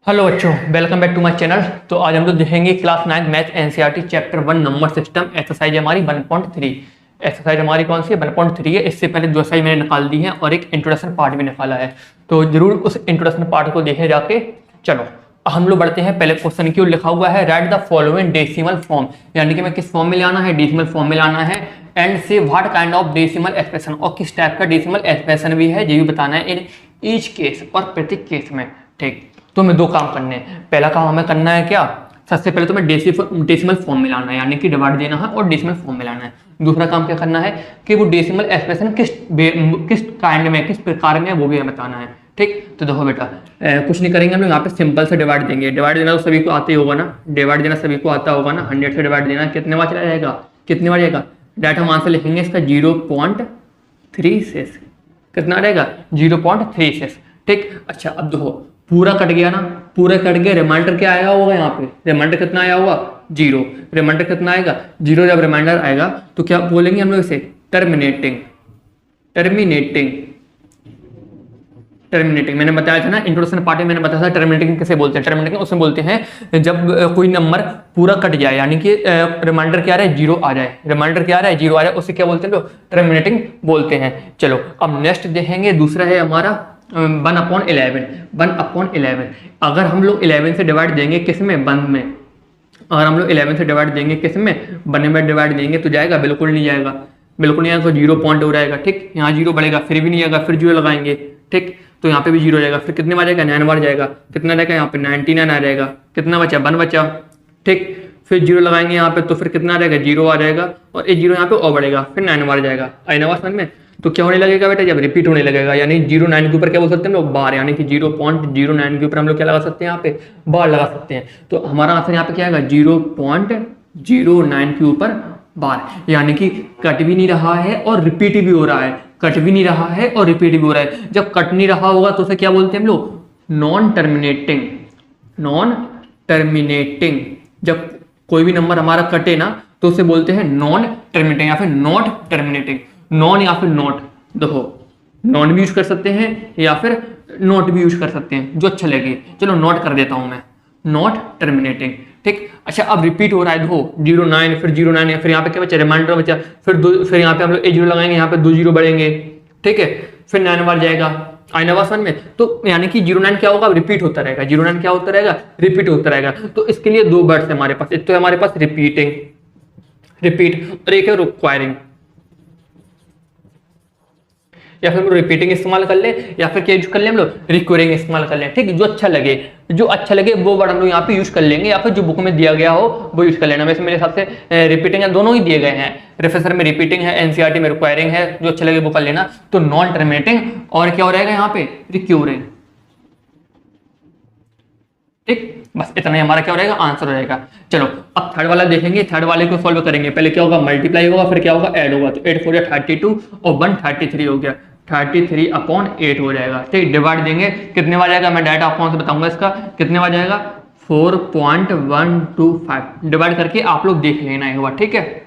Hello बच्चों, welcome back to my channel. तो आज हम लोग देखेंगे class 9 math NCERT chapter 1 number system exercise हमारी 1.3। एक्सरसाइज हमारी कौन सी है? 1.3 है। इससे पहले दो एक्सरसाइज मैंने निकाल दी है और एक इंट्रोडक्शन पार्ट भी निकाला है, तो जरूर उस इंट्रोडक्शन पार्ट को देखें जाके। चलो हम लोग बढ़ते हैं। पहले क्वेश्चन क्यों लिखा हुआ है, right the following decimal form, यानी कि मैं किस फॉर्म में लाना है? डेसिमल फॉर्म में लाना है। एंड से what kind of decimal expression, और किस टाइप का डेसिमल एक्सप्रेशन भी है ये भी बताना है इन ईच केस और प्रत्येक केस में। ठीक, तो हमें दो काम करने हैं। पहला काम हमें करना है क्या? सबसे पहले तो हमें डेसिमल फॉर्म में लाना है, यानी कि डिवाइड देना है और डेसिमल फॉर्म में लाना है। दूसरा काम क्या करना है कि वो डेसिमल एक्सप्रेशन किस काइंड में, किस प्रकार में है, वो भी हमें बताना है। ठीक, तो देखो बेटा, कुछ नहीं करेंगे हम लोग यहाँ पे सिंपल से डिवाइड देंगे। डिवाइड देना तो सभी को आते ही होगा ना, डिवाइड देना सभी को आता होगा ना। 100 से डिवाइड देना कितने बार चला जाएगा, कितने बार जाएगा? डायरेक्ट हम आंसर लिखेंगे इसका 0.36। कितना रहेगा? 0.36। ठीक, अच्छा अब देखो पूरा कट गया ना, पूरा कट गया। रिमाइंडर क्या आया होगा यहाँ पे? रिमाइंडर कितना आया होगा? 0। रिमाइंडर कितना आएगा? 0। जब रिमाइंडर आएगा तो क्या बोलेंगे हम लोग इसे? टर्मिनेटिंग। टर्मिनेटिंग टर्मिनेटिंग मैंने बताया था ना इंट्रोडक्शन पार्ट में, मैंने बताया था टर्मिनेटिंग किसे बोलते हैं। टर्मिनेटिंग उसमें बोलते हैं जब कोई नंबर पूरा कट जाए, यानी कि रिमाइंडर क्या आ रहा है? 0 आ जाए। रिमाइंडर क्या आ रहा है? 0 आ जाए, उसे क्या बोलते हैं लोग? टर्मिनेटिंग बोलते हैं। चलो अब नेक्स्ट देखेंगे, दूसरा है हमारा 1/11। 1/11 अगर हम लोग 11 से डिवाइड देंगे किस में? 1 में। अगर हम लोग 11 से डिवाइड देंगे किस में? 1 में डिवाइड देंगे तो जाएगा? बिल्कुल नहीं जाएगा, बिल्कुल नहीं आएगा। तो 0 पॉइंट हो जाएगा। ठीक, यहाँ 0 बढ़ेगा, फिर भी नहीं आएगा, फिर 0 लगाएंगे। ठीक, तो यहाँ पे भी 0 जाएगा, फिर कितने बार जाएगा? 9 बार जाएगा। कितना रहेगा यहाँ पे? 99 आ जाएगा। कितना बचा? 1 बचा। ठीक, फिर 0 लगाएंगे यहाँ पे तो फिर कितना रहेगा? 0 आ जाएगा, और एक 0 यहाँ पे और बढ़ेगा, फिर 9 बार जाएगा। आई ना बात समझ में? तो क्या होने लगेगा बेटा? जब रिपीट होने लगेगा, यानी 09 के ऊपर क्या बोल सकते हैं हम लोग? बार, यानी कि 0.09 के ऊपर हम लोग क्या लगा सकते हैं? यहाँ पे बार लगा सकते हैं। तो हमारा आंसर यहाँ पे क्या आएगा? 0.09 के ऊपर बार, यानी कि कट भी नहीं रहा है और रिपीट भी हो रहा है। कट भी नहीं रहा है और रिपीट भी हो रहा है। जब कट नहीं रहा होगा तो उसे क्या बोलते हैं हम लोग? Non terminating. नॉन टर्मिनेटिंग, जब कोई भी नंबर हमारा कटे ना तो उसे बोलते हैं नॉन टर्मिनेटिंग या फिर नॉट टर्मिनेटिंग। नॉन या फिर नॉट, देखो नॉन भी यूज कर सकते हैं या फिर नॉट भी यूज कर सकते हैं, जो अच्छा लगे। चलो नॉट कर देता हूं मैं, नॉट टर्मिनेटिंग। ठीक, अच्छा अब रिपीट हो रहा है, देखो 09 फिर 09, फिर यहाँ पे क्या बचा? रिमाइंडर बचा। फिर यहाँ पे हम लोग 0 लगाएंगे, यहाँ पे 2 0 बढ़ेंगे। ठीक है, फिर 9 बार जाएगा। आईना बात समझ में? तो यानी कि 09 क्या होगा? रिपीट होता रहेगा। 09 क्या होता रहेगा? रिपीट होता रहेगा। तो इसके लिए दो वर्ड्स हमारे पास, एक तो है हमारे पास रिपीटिंग, रिपीट, और एक है रिक्वायरिंग। या फिर रिपीटिंग इस्तेमाल कर ले, या फिर क्या यूज कर ले हम लोग? रिक्वायरिंग इस्तेमाल कर ले। ठीक, जो अच्छा लगे, जो अच्छा लगे वो वर्ड हम लोग यहाँ पे यूज कर लेंगे, या फिर जो बुक में दिया गया हो वो यूज कर लेना। वैसे मेरे हिसाब से रिपीटिंग है, दोनों ही दिए गए हैं। प्रोफेसर में रिपीटिंग है, एनसीईआरटी में रिक्वायरिंग है, जो अच्छा लगे वो कर लेना। तो नॉन टर्मिनेटिंग और क्या हो रहेगा यहाँ पे? रिक्यूरिंग। ठीक, बस इतना ही हमारा क्या हो रहेगा? आंसर हो जाएगा। चलो अब थर्ड वाला देखेंगे। थर्ड वाले को सॉल्व करेंगे। पहले क्या होगा? मल्टीप्लाई होगा, फिर क्या होगा? ऐड होगा। तो 8 4 32 और 133 हो गया। 33/8 हो जाएगा। ठीक, डिवाइड देंगे कितने बार जाएगा? मैं डायरेक्ट आपको से बताऊंगा इसका कितने बार जाएगा। 4.125 डिवाइड करके आप लोग देख लेना एक बार। ठीक है,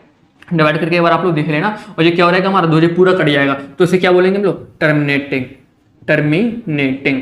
डिवाइड करके एक बार आप लोग देख लेना। और ये क्या हो रहेगा हमारा? 2 पूरा कट जाएगा, तो इसे क्या बोलेंगे हम लोग? टर्मिनेटिंग। टर्मिनेटिंग।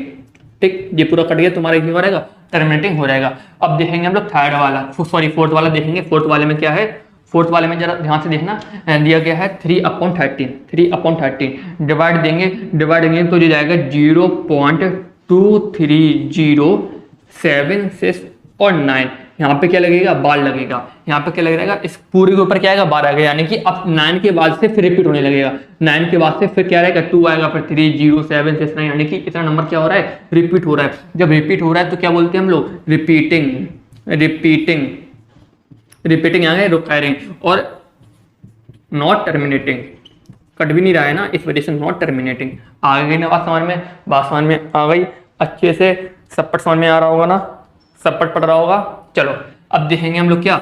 ठीक, ये पूरा कट गया, तुम्हारा क्या हो रहेगा? टर्मिनेटिंग हो जाएगा। अब देखेंगे हम लोग थर्ड वाला, सॉरी फोर्थ वाला देखेंगे। फोर्थ वाले में क्या है? फोर्थ वाले में जरा ध्यान से देखना, दिया गया है 3/13। 3/13 डिवाइड देंगे, तो ये जाएगा 0.2307 और 9। यहाँ पे क्या लगेगा? बार लगेगा। यहाँ पे क्या लगेगा? इस पूरे के ऊपर क्या आएगा? बार आएगा, यानी कि अब 9 के बाद से फिर रिपीट होने लगेगा। 9 के बाद से फिर क्या रहेगा? 2 आएगा, फिर 3 0 7 6 9, यानी कि इतना नंबर क्या हो रहा है? रिपीट हो रहा है। जब रिपीट हो रहा है तो क्या बोलते हैं हम लोग? रिपीटिंग। रिपीटिंग, रिपीटिंग आ गए, रिक्वायरिंग और नॉट टर्मिनेटिंग। कट भी नहीं रहा है ना, इस वजह से नॉट टर्मिनेटिंग। आ गई ना बात समझ में? बात समझ में आ गई अच्छे से? सपट समझ में आ रहा होगा ना, सपट पड़ रहा होगा। चलो अब देखेंगे हम लोग क्या,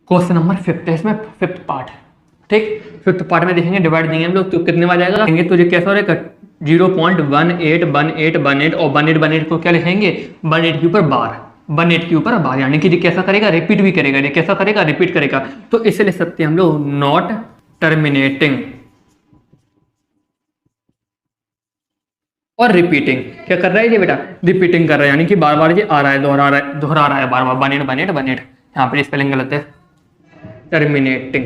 क्वेश्चन नंबर 5 है इसमें, 5th पार्ट। ठीक, 5th पार्ट में देखेंगे, डिवाइड देंगे हम लोग तो कितने बार जाएगा? देखेंगे तो ये कैसा हो रहेगा? 0.181818 और 18 को क्या लिखेंगे? 18 के ऊपर बार, 18 के ऊपर बार, यानी कि ये कैसा करेगा? रिपीट भी करेगा। ये कैसा करेगा? रिपीट करेगा। तो इसे लिख सकते हैं हम लोग नॉट टर्मिनेटिंग। और रिपीटिंग क्या कर रहा है ये बेटा, रिपीटिंग कर रहा है, यानी कि बार बार ये आ रहा है, दोहरा रहा है बार बार, बनेट बनेट बनेट, यहाँ पर स्पेलिंग गलत है, टर्मिनेटिंग।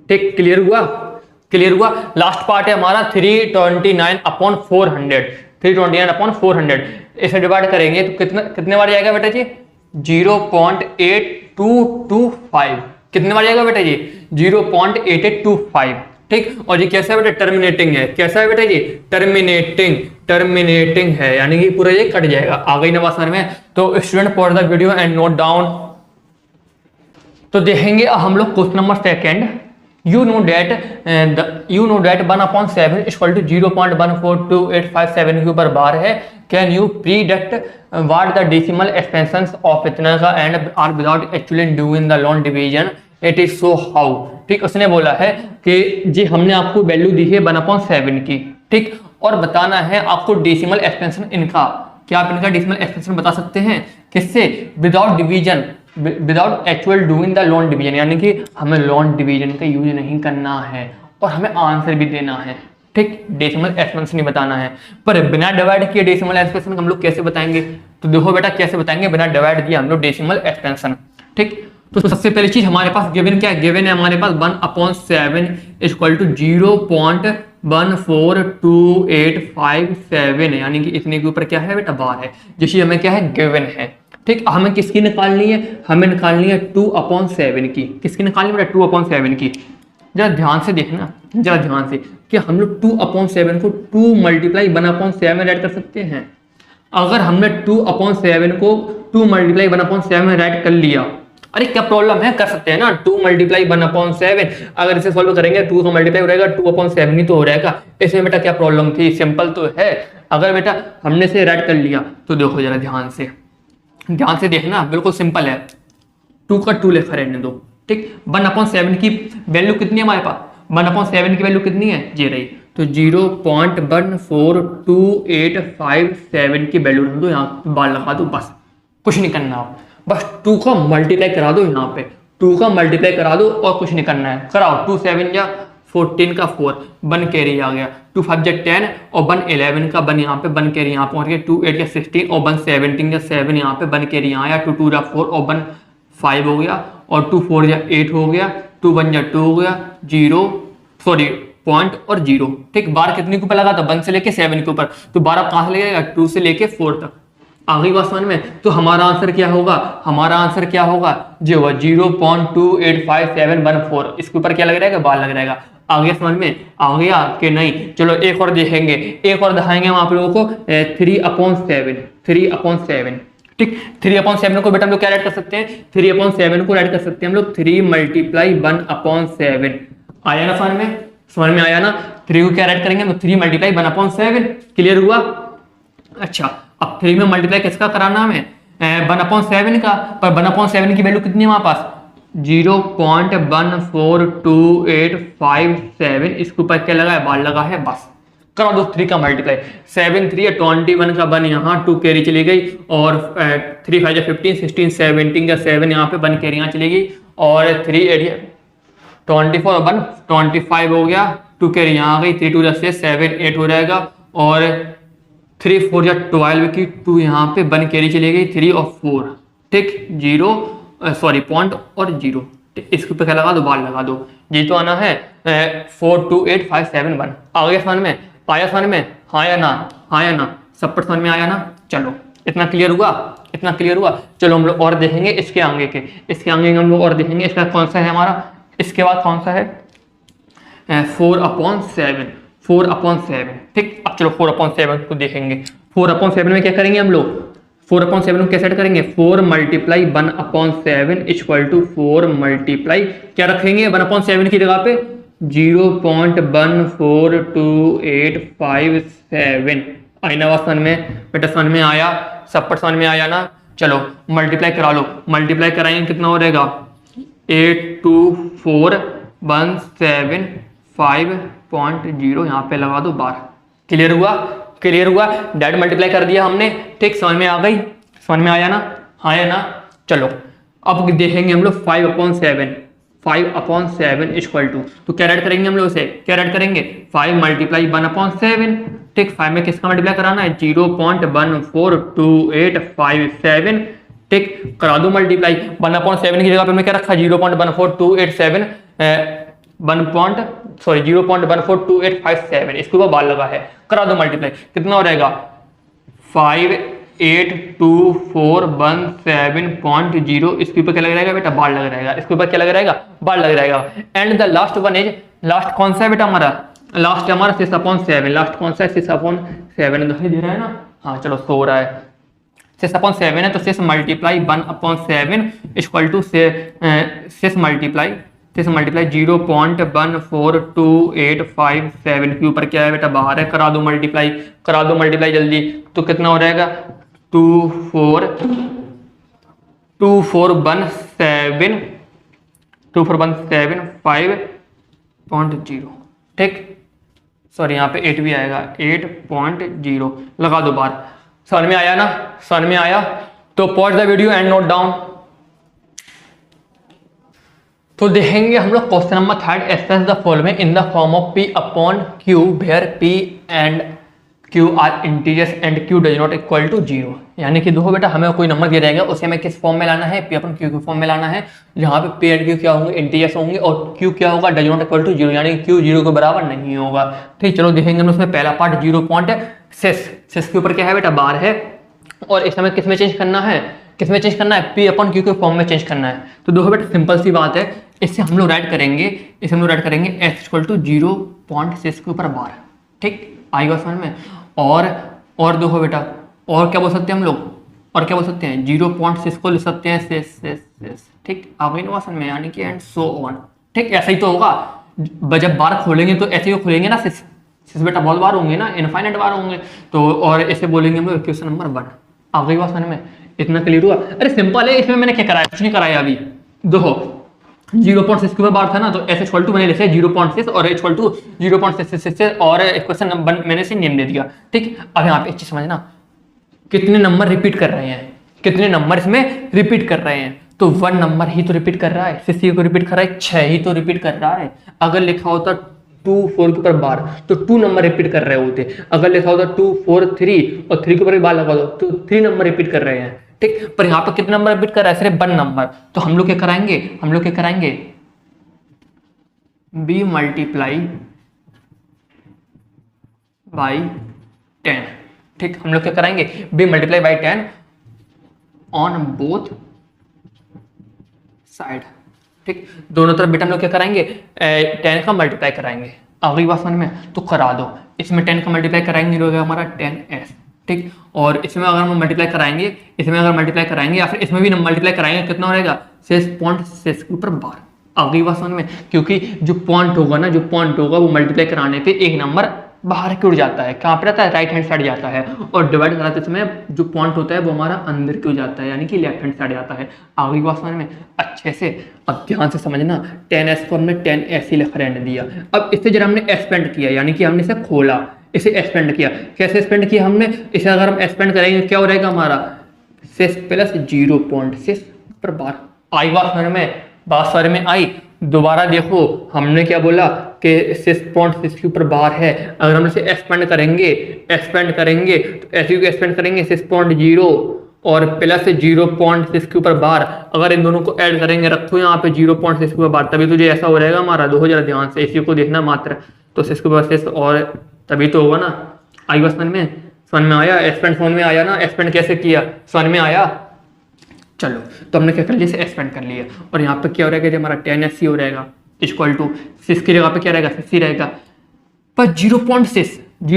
ठीक, क्लियर हुआ, क्लियर हुआ। लास्ट पार्ट है हमारा 329/400, 329/400, इसे डिवाइड करेंगे तो कितने बार जाएगा बेटा जी, 0.8225, कितने बार जाएगा बेटा जी, 0.8825। ठीक, और ये कैसा है बेटा, टर्मिनेटिंग है, कैसा है बेटा जी, टर्मिनेटिंग, टर्मिनेटिंग है, यानी कि पूरा ये कट जाएगा। आ गई ना बात समझ में। तो student pause the video and note down. तो देखेंगे हम लोग question number second. You know that 1/7 is equal to 0.142857 के ऊपर बार है। Can you predict what the decimal expansions of इतना का and are without actually doing the long division? It is so how। ठीक, उसने बोला है कि जी हमने आपको वैल्यू दी है 1/7 की, ठीक, और बताना है आपको डेसिमल एक्सपेंशन इनका। क्या आप इनका डेसिमल एक्सपेंशन बता सकते हैं किससे, without division, without actual doing the long division, यानी कि हमें लॉन्ग डिवीजन का यूज नहीं करना है और हमें आंसर भी देना है। ठीक, डेसिमल एक्सपेंशन नहीं बताना है। पर बिना डिवाइड किए डेसिमल एक्सपेंशन हम लोग कैसे बताएंगे, तो देखो बेटा कैसे बताएंगे, बिना डिवाइड दिए हम लोग डेसिमल एक्सपेंशन। ठीक, तो सबसे पहली चीज हमारे पास गिवन क्या है, गिवन है हमारे पास 1/7 इक्वल टू 0.142857, यानी कि इतने के ऊपर क्या है बेटा, बार है, जिससे हमें क्या है, गिवन है। ठीक, हमें किसकी निकालनी है, हमें निकालनी है 2/7 की। किसकी निकालनी है बेटा, 2/7 की। जरा ध्यान से देखना, जरा ध्यान से, कि हम लोग 2/7 को 2 मल्टीप्लाई 1/7 ऐड कर सकते हैं। अगर हमने 2/7 को 2 मल्टीप्लाई 1/7 ऐड कर लिया, अरे क्या प्रॉब्लम है, कर सकते हैं ना, 2 मल्टीप्लाई 1/7। अगर इसे सॉल्व करेंगे 2 का मल्टीप्लाई हो जाएगा 2/7 ही तो हो जाएगा। इसमें बेटा क्या प्रॉब्लम थी, सिंपल तो है। अगर बेटा हमने इसे ऐड कर लिया तो देखो जरा ध्यान से, ध्यान से देखना, बिल्कुल सिंपल है। 2 का 2 लिखा रहने दो। ठीक, 1/7 की वैल्यू कितनी है हमारे पास, 1/7 की वैल्यू कितनी है, ये रही, तो 0.14287 की वैल्यू रख दो, यहाँ बार लगा दो, बस कुछ नहीं करना आप, बस 2 का मल्टीप्लाई करा दो, यहाँ पे 2 का मल्टीप्लाई करा दो और कुछ नहीं करना है, कराओ। 2 7 या 14 का 4, 1 कैरी आ गया, 2 5 जा 10 और 1 11 का 1 यहाँ पे 1 कैरी यहाँ पहुंच गया, 2 8 या 16 और 1 17 या 7 यहाँ पे 1 कैरी यहाँ आया, 2 2 जा 4 और 1 5 हो गया, और 2 4 जा 8 हो गया, 2 1 जा 2 हो गया, 0 सॉरी पॉइंट और 0। ठीक, बार कितने के ऊपर लगा था, 1 से लेके 7 के ऊपर, तो 12 कहाँ से लगेगा, 2 से लेके 4 तक। आ गई बात समझ में। तो हमारा आंसर क्या होगा, हमारा आंसर क्या होगा, जो होगा 0.285714, इसके ऊपर क्या लग रहेगा, बार लग रहेगा। आ गया समझ में, आ गया कि नहीं। चलो एक और देखेंगे, एक और दिखाएंगे हम आप लोगों को 3/7, 3/7। ठीक, 3/7 को बेटा हम लोग क्या ऐड कर सकते हैं, 3/7 को ऐड कर सकते हैं हम लोग 3 मल्टीप्लाई 1/7। आया ना समझ में, समझ में आया ना। 3 को क्या ऐड करेंगे, 3 मल्टीप्लाई 1/7। क्लियर हुआ। अच्छा, अब 3 में मल्टीप्लाई किसका कराना हमें, 1/7 का, पर 1/7 की वैल्यू कितनी है हमारे पास, 0.14287। इसके ऊपर क्या लगा है, बार लगा है, बस करा दो 3 का मल्टीप्लाई। 7 3 21 का 1 यहाँ 2 कैरी चली गई, और 3 5 15 16 17 का 7 यहाँ पे 1 कैरी यहाँ चली गई, और 3 8 24 और 1 25 हो गया, 2 कैरी यहाँ आ गई, 3 2 से 7 8 हो जाएगा, और 3 4 या 12 की 2 यहाँ पे 1 कैरी चली गई, 3 और 4। ठीक, 0 सॉरी पॉइंट और 0। इसके ऊपर क्या लगा दो, बार लगा दो। जी तो आना है 428571। आ गया समझ में, आया समझ में, हाँ या ना, हाँ या ना, सब पर समझ में आया ना। चलो इतना क्लियर हुआ, इतना क्लियर हुआ। चलो हम लोग और देखेंगे इसके आगे के, इसके आगे हम लोग और देखेंगे। इसका कौन सा है हमारा, इसके बाद कौन सा है, 4/7, 4/7। ठीक, अब चलो 4/7 को देखेंगे। 4/7 में क्या करेंगे हम लोग, 4/7 को कैसे ऐड करेंगे, 4 मल्टीप्लाई 1/7 इक्वल टू 4 मल्टीप्लाई क्या रखेंगे 1/7 की जगह पे 0.14287। आई ना बात समझ में बेटा, समझ में आया, सब पर समझ में आया ना। चलो मल्टीप्लाई करा लो, मल्टीप्लाई कराएंगे कितना हो रहेगा, 82417.5.0 यहाँ पे लगा दो बार। क्लियर हुआ, क्लियर हुआ। डायरेक्ट मल्टीप्लाई कर दिया हमने। ठीक, समझ में आ गई, समझ में आया ना, हाँ या ना। चलो अब देखेंगे हम लोग 5/7। 5/7 इक्वल टू, तो क्या ऐड करेंगे हम लोग इसे, क्या ऐड करेंगे 5 मल्टीप्लाई 1/7, ठीक 5 में किसका मल्टीप्लाई कराना है 0.14285 ठीक, करा दो मल्टीप्लाई 1/7 की जगह पे मैं क्या रखा 0.14287 0.14287 इसके ऊपर बार लगा है, करा दो मल्टीप्लाई कितना हो जाएगा 5824170, इसके ऊपर क्या लग रहेगा बेटा बार लग रहेगा, इसके ऊपर क्या लग रहेगा बार लग रहेगा। And the last one is, last कौन सा है बेटा हमारा, लास्ट हमारा 6/7, लास्ट कौन सा है 6/7 दिखाई दे रहा है ना, हाँ चलो सो रहा है 6/7 है, तो 6 मल्टीप्लाई 1/7 इक्वल टू 6 मल्टीप्लाई 0.14287 के ऊपर क्या है बेटा बाहर है, करा दो मल्टीप्लाई जल्दी, तो कितना हो जाएगा 2417 5.0 ठीक, सॉरी यहाँ पे 8 भी आएगा 8.0 लगा दो बार, समझ में आया ना, समझ में आया, तो pause the video and note down. तो देखेंगे हम लोग question number 3, express the following in the form of p upon q where p and q are integers and q does not equal to 0, यानी कि देखो बेटा हमें कोई नंबर दिया जाएगा उसे हमें किस फॉर्म में लाना है, p अपॉन q के फॉर्म में लाना है, जहाँ पे p एंड q क्या होंगे इंटीजर्स होंगे और q क्या होगा डज नॉट इक्वल टू 0, यानी कि q 0 के बराबर नहीं होगा, ठीक। चलो देखेंगे हम उसमें पहला पार्ट 0.6 के ऊपर क्या है बेटा बार है, और इस समय किस में चेंज करना है, किस में चेंज करना है p अपॉन q के फॉर्म में चेंज करना है। तो देखो बेटा सिंपल सी बात है, इससे हम लोग राइट करेंगे s इक्वल टू 0.6 के ऊपर बार, ठीक आई बात समझ में। और देखो बेटा और क्या बोल सकते हैं हम लोग, और क्या बोल सकते हैं 0.6 को लिख सकते हैं सेस ठीक आ गई ना समझ में, यानी कि एंड सो ऑन, ठीक ऐसा ही तो होगा, जब बार खोलेंगे तो ऐसे ही खोलेंगे ना, सिस बेटा बहुत बार होंगे ना, इनफाइनाइट बार होंगे, तो और ऐसे बोलेंगे हम लोग क्वेश्चन नंबर 1, आ गई बात समझ में, इतना क्लियर हुआ। अरे सिंपल है, इसमें मैंने क्या कराया, कुछ नहीं कराया अभी, देखो 0.6 के ऊपर बार था ना, तो एस इक्वल टू मैंने लिखा 0.6 और इक्वल टू 0.6 और क्वेश्चन नंबर मैंने से नेम दे दिया, ठीक। अब यहाँ पे एक चीज समझना, कितने नंबर रिपीट कर रहे हैं, कितने नंबर इसमें रिपीट कर रहे हैं, तो 1 नंबर ही तो रिपीट कर रहा है, 6 को रिपीट कर रहा है, 6 ही तो रिपीट कर रहा है। अगर लिखा होता 2 4 के ऊपर बार तो 2 नंबर रिपीट कर रहे होते, अगर लिखा होता 2 4 3 और 3 के ऊपर भी बार लगा दो तो 3 नंबर रिपीट कर रहे हैं, ठीक। पर यहाँ पर कितना नंबर रिपीट कर रहा है, सिर्फ 1 नंबर, तो हम लोग क्या कराएंगे b मल्टीप्लाई बाई 10, ठीक। हम लोग क्या कराएंगे b multiply by 10 on both side, ठीक। दोनों तरफ बेटा हम लोग क्या कराएंगे 10 का मल्टीप्लाई कराएंगे, अगली बात समझ में, तो करा दो, इसमें 10 का मल्टीप्लाई कराएंगे होगा हमारा 10s, ठीक। और इसमें अगर हम मल्टीप्लाई कराएंगे, या फिर इसमें भी मल्टीप्लाई कराएंगे, कितना हो जाएगा 6.6 के ऊपर बार, अगली बात समझ में, क्योंकि जो पॉइंट होगा वो मल्टीप्लाई कराने पे एक नंबर बाहर की ओर जाता है, कहाँ पे रहता है राइट हैंड साइड जाता है, और डिवाइड कराते समय जो पॉइंट होता है वो हमारा अंदर की ओर जाता है, यानी कि लेफ्ट हैंड साइड जाता है। अगली बात समझ में अच्छे से, अब ध्यान से समझना, 10s को हमने 10s ही लिख रहने दिया, अब इससे जरा हमने एक्सपेंड किया, यानी कि हमने इसे खोला, इसे एक्सपेंड किया, कैसे एक्सपेंड किया हमने, इसे अगर हम एक्सपेंड करेंगे क्या हो जाएगा हमारा 6 प्लस 0.6 पर बार, आई बात समझ में आई। दोबारा देखो हमने क्या बोला कि 6.6 के ऊपर बार है, अगर हम इसे एक्सपेंड करेंगे तो ऐसे को एक्सपेंड करेंगे 6.0 और प्लस 0.6 के ऊपर बार, अगर इन दोनों को ऐड करेंगे, रखो यहाँ पे 0.6 के ऊपर बार, तभी तुझे ऐसा हो जाएगा हमारा, देखो जरा ध्यान से इसी को देखना मात्र, तो 6 के ऊपर 6 और तभी तो होगा ना, आई बात समझ में आया, एक्सपेंड समझ में आया ना, एक्सपेंड कैसे किया समझ में आया। चलो तो हमने क्या कर लिया, एक्सपेंड कर लिया, और यहाँ पे क्या हो रहेगा, हमारा 10s हो रहेगा इक्वल टू 6 की जगह पे क्या रहेगा 6 ही रहेगा, पर 0.6 के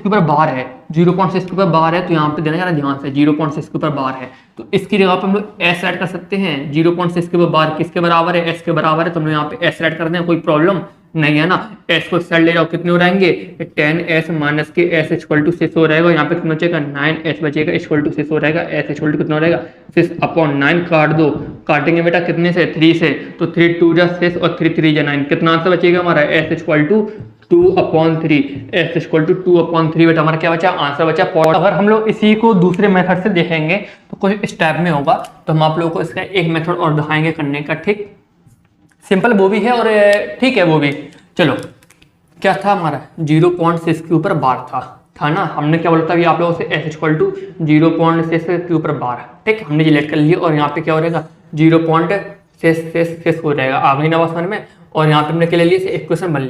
ऊपर बार है, 0.6 के ऊपर बार है, तो यहाँ पे देना जरा ध्यान से, 0.6 के ऊपर बार है, तो इसकी जगह पे हम लोग s ऐड कर सकते हैं, 0.6 के ऊपर बार किसके बराबर है, s के बराबर है, तो हम लोग यहाँ पे s ऐड कर दें, कोई प्रॉब्लम नहीं है ना। s को साइड ले जाओ, कितने हो रहेंगे 10s माइनस के s इक्वल टू 6 हो रहेगा, यहाँ पे कितना बचेगा 9s बचेगा इक्वल टू 6 हो रहेगा, s इक्वल टू कितना हो रहेगा 6/9, काट दो, काटेंगे बेटा कितने से 3 से, तो 3 2 जा 6 और 3 3 जा 9, कितना आंसर बचेगा हमारा s equal to 2/3, s equal to 2/3 बेटा हमारा क्या बचा आंसर बचा। अगर हम लोग इसी को दूसरे मेथड से देखेंगे तो कुछ इस टाइप में होगा, तो हम आप लोगों को इसका एक मेथड और दिखाएंगे करने का, ठीक सिंपल वो भी है और ठीक है वो भी। चलो क्या था हमारा 0.6 के ऊपर बार था ना। हमने क्या बोला था अभी आप लोगों से s इक्वल टू 0.6 के ऊपर बार, ठीक। हमने जिलेट कर लिया और यहाँ पे क्या हो जाएगा 0.6 हो जाएगा, आ गई ना बात समझ में। और यहाँ पे हमने क्या ले लिया, इक्वेशन 1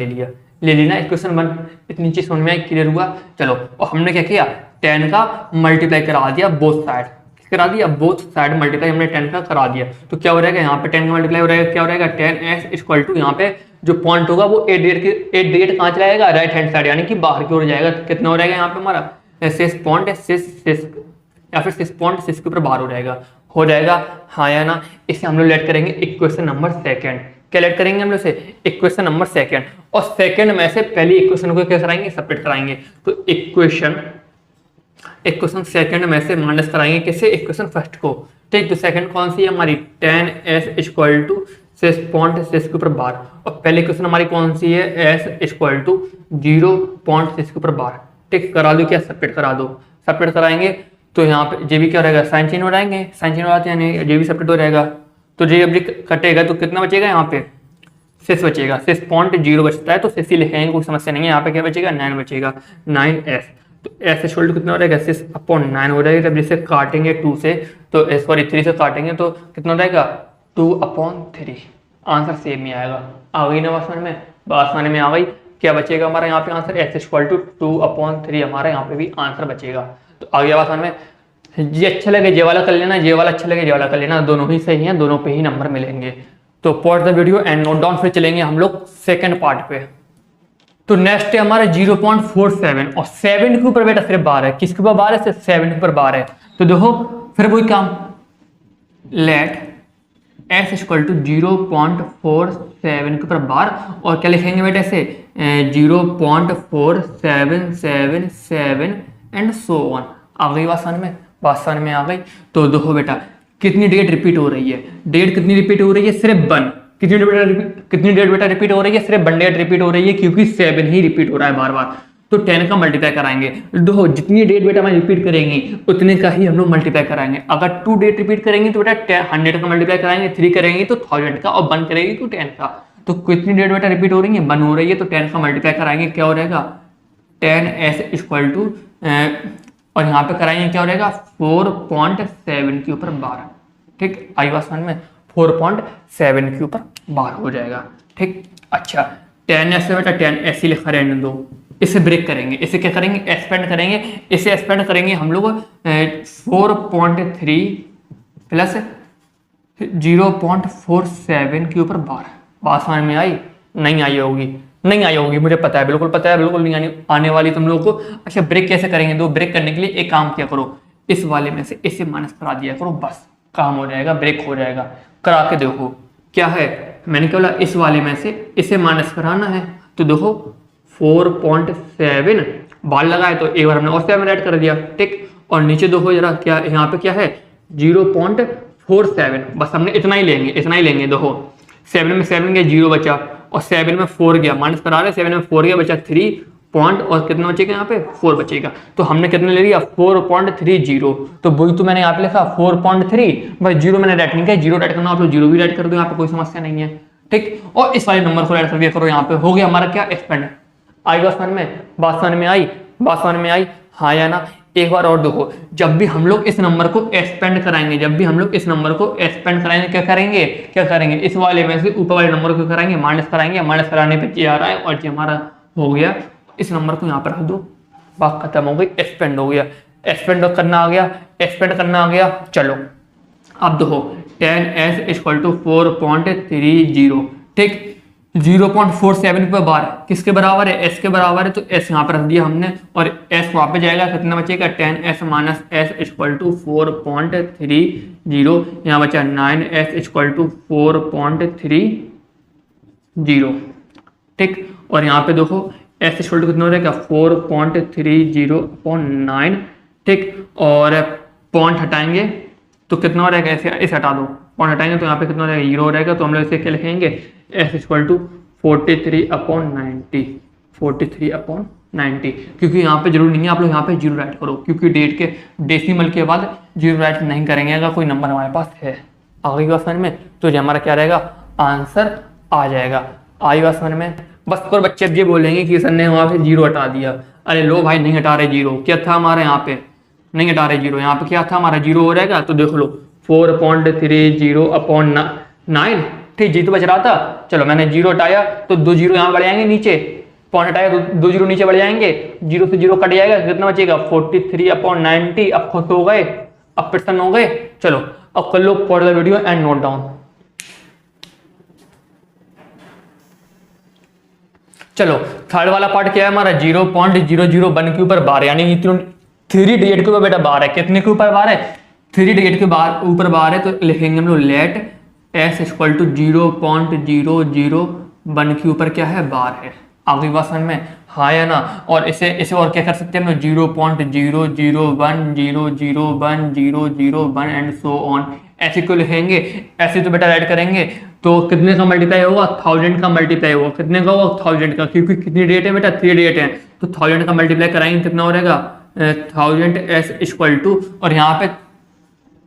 ले ली ना, इक्वेशन 1 इतनी चीज समझ में क्लियर हुआ। चलो और हमने क्या किया 10 का मल्टीप्लाई करा दिया बोथ साइड, करा दिया बोथ साइड मल्टीप्लाई हमने 10 का करा दिया। तो क्या हो जाएगा यहाँ पे 10 का मल्टीप्लाई हो रहेगा, क्या हो रहेगा 10s इक्वल टू यहाँ पे जो पॉइंट होगा वो 8 डिजिट कहाँ चला जाएगा राइट हैंड साइड यानी कि बाहर की ओर जाएगा। तो कितना हो रहेगा यहाँ पे हमारा 6.6 या फिर 6.6 के ऊपर बाहर हो जाएगा हाँ या ना। इसे हम लोग लेट करेंगे इक्वेशन नंबर सेकंड। क्या लेट करेंगे हम लोग से इक्वेशन नंबर सेकंड, और सेकंड में से पहली इक्वेशन को क्या कराएंगे सेपरेट कराएंगे। तो इक्वेशन सेकंड में से माइनस कराएंगे किसे इक्वेशन फर्स्ट को, ठीक। तो सेकंड कौन सी है हमारी 10s इक्वल टू 6.6 के ऊपर बार, और पहली इक्वेशन हमारी कौन सी है s इक्वल टू 0.6 के ऊपर बार, ठीक। करा दो क्या सेपरेट करा दो, सेपरेट कराएंगे तो यहाँ पे जे भी क्या रहेगा साइन चेंज हो जाएंगे, साइन चेंज हो जाते हैं नहीं, जे भी सेपरेट हो जाएगा तो जे अब कटेगा तो कितना बचेगा यहाँ पे 6 बचेगा, 6.0 बचता है तो 6 ही लिखेंगे कोई समस्या नहीं है। यहाँ पे क्या बचेगा 9 बचेगा 9s। तो s इक्वल टू कितना हो जाएगा 6/9 हो जाएगा। जब जिसे काटेंगे 2 से तो सॉरी 3 से काटेंगे तो कितना हो जाएगा 2/3। आंसर सेम ही आएगा। आ गई ना बात समझ में, बात समझ में आ गई। क्या बचेगा हमारा यहाँ पे आंसर s इक्वल टू 2/3 हमारा यहाँ पे भी आंसर बचेगा। तो आ गया बात समझ में। ये अच्छा लगे ये वाला कर लेना, ये वाला अच्छा लगे ये वाला कर लेना, दोनों ही सही हैं, दोनों पे ही नंबर मिलेंगे। तो pause the video and note down, फिर चलेंगे हम लोग सेकंड पार्ट पे। तो नेक्स्ट है हमारा 0.47 और 7 के ऊपर बेटा सिर्फ बार है, किसके ऊपर बार है सिर्फ 7 के ऊपर बार है। तो देखो फिर वही काम, लेट s इक्वल टू 0.47 के ऊपर बार, और क्या लिखेंगे बेटा ऐसे 0.4777 एंड सो ऑन। आ गई बात समझ में, बात समझ में आ गई। तो देखो बेटा कितनी डेट रिपीट हो रही है, डेट कितनी रिपीट हो रही है सिर्फ 1। कितनी डेट बेटा रिपीट हो रही है सिर्फ 1 डेट रिपीट हो रही है, क्योंकि 7 ही रिपीट हो रहा है बार बार। तो 10 का मल्टीप्लाई कराएंगे, देखो जितनी डेट बेटा मैं रिपीट करेंगी उतने का ही हम लोग मल्टीप्लाई कराएंगे। अगर 2 डेट रिपीट करेंगे तो बेटा 100 का मल्टीप्लाई कराएंगे, 3 करेंगे तो 1000 का, और 1 करेंगे तो 10 का। तो कितनी डेट बेटा रिपीट हो रही है 1 हो रही है, तो 10 का मल्टीप्लाई कराएंगे क्या हो जाएगा 10s इक्वल टू, और यहाँ पे कराएंगे क्या हो जाएगा 4.7 के ऊपर 12, ठीक। आई बात समझ में, 4.7 के ऊपर 12 हो जाएगा, ठीक। अच्छा 10s से बेटा 10s ही लिखा रहने दो, इसे ब्रेक करेंगे, इसे क्या करेंगे एक्सपेंड करेंगे, इसे एक्सपेंड करेंगे हम लोग 4.3 प्लस 0.47 के ऊपर 12। बात समझ में आई, नहीं आई होगी, नहीं आई होगी मुझे पता है, बिल्कुल पता है, बिल्कुल नहीं आने वाली तुम लोगों को। अच्छा ब्रेक कैसे करेंगे, तो ब्रेक करने के लिए एक काम किया करो, इस वाले में से इसे माइनस करा दिया करो, बस काम हो जाएगा, ब्रेक हो जाएगा। करा के देखो क्या है, मैंने क्या बोला इस वाले में से इसे माइनस कराना है। तो देखो 4.7 बाल लगाए तो एक बार हमने और 7 ऐड कर दिया, ठीक। और नीचे देखो जरा क्या यहाँ पे क्या है 0.47, बस हमने इतना ही लेंगे, इतना ही लेंगे। देखो 7 में 7 गया 0 बचा, और 7 में 4 गया, माइनस करा रहे 7 में 4 गया बचा 3 पॉइंट, और कितना बचेगा यहाँ पे 4 बचेगा। तो हमने कितने ले लिया 4.30, तो वही तो मैंने यहाँ पे लिखा 4.3, भाई 0 मैंने राइट नहीं किया, 0 राइट करना आप लोग 0 भी राइट कर दो, यहाँ पे कोई समस्या नहीं है, ठीक। और इस वाले नंबर को राइट कर दिया करो, यहाँ पे हो गया हमारा क्या एक्सपेंड। आई बात समझ में, बात समझ में आई, बात समझ में आई हाँ या ना। एक बार और देखो, जब भी हम लोग इस नंबर को एक्सपेंड कराएंगे, जब भी हम लोग इस नंबर को एक्सपेंड कराएंगे क्या करेंगे इस वाले में से ऊपर वाले नंबर को कराएंगे माइनस कराएंगे, माइनस कराने पे ये आ रहा है और ये हमारा हो गया, इस नंबर को यहाँ पर रख दो, बात खत्म हो गई, एक्सपेंड हो गया, एक्सपेंड करना आ गया, एक्सपेंड करना आ गया। चलो अब देखो 10s इक्वल टू 4.30, ठीक। 0.47 पे बार किसके बराबर है s के बराबर है, तो s यहाँ पर रख दिया हमने, और s वहाँ पे जाएगा, कितना बचेगा 10s minus s equal to 4.30, यहाँ बचा 9s इक्वल टू 4.30, ठीक। और यहाँ पे देखो s इक्वल टू कितना हो जाएगा 4.30/9, ठीक। और पॉइंट हटाएंगे तो कितना हो जाएगा, इसे हटा दो, पॉइंट हटाएंगे तो यहाँ पे कितना हो जाएगा 0 हो जाएगा। तो हम लोग इसे क्या लिखेंगे s इक्वल टू 43/90, क्योंकि यहाँ पे जरूरी नहीं है आप लोग यहाँ पे 0 राइट करो, क्योंकि डेट के डेसिमल के बाद 0 राइट नहीं करेंगे अगर कोई नंबर हमारे पास है। आ गई बात समझ में, तो ये हमारा क्या रहेगा आंसर आ जाएगा। आई बात समझ में? बस और बच्चे अब ये बोलेंगे कि सर ने वहाँ पे जीरो हटा दिया। अरे लो भाई, नहीं हटा रहे जीरो, क्या था हमारे यहाँ पे, नहीं हटा रहे जीरो, यहाँ पे क्या था हमारा, जीरो हो रहेगा। तो देख लो 4.30 ठीक, जी तो बच रहा था। चलो मैंने जीरो हटाया तो 2 जीरो यहाँ बढ़ जाएंगे नीचे, पॉइंट हटाया तो 2 जीरो नीचे बढ़ जाएंगे, जीरो से जीरो कट जाएगा, कितना बचेगा 43/90। अब खुश हो गए, अब प्रसन्न हो गए। चलो अब कर लो pause the video and note down. चलो थर्ड वाला पार्ट क्या है हमारा, 0.001 के ऊपर बार, यानी इतने 3 डिजिट के ऊपर बेटा बार है। कितने के ऊपर बार है, 3 डिजिट के ऊपर बार है। तो लिखेंगे हम लोग लेट एस इक्वल टू 0.001 के ऊपर क्या है, बार है। आगे बात समझ में, हाँ या ना? और इसे और क्या कर सकते हैं हम लोग, 0.001001001 एंड सो ऑन, ऐसे क्यों लिखेंगे? ऐसे तो बेटा ऐड करेंगे तो कितने का मल्टीप्लाई होगा, 1000 का मल्टीप्लाई होगा। कितने का होगा, 1000 का, क्योंकि कितनी डेट है बेटा, 3 डेट है। तो 1000 का मल्टीप्लाई कराएंगे, कितना हो रहेगा 1000 एस इक्वल टू, और यहाँ पे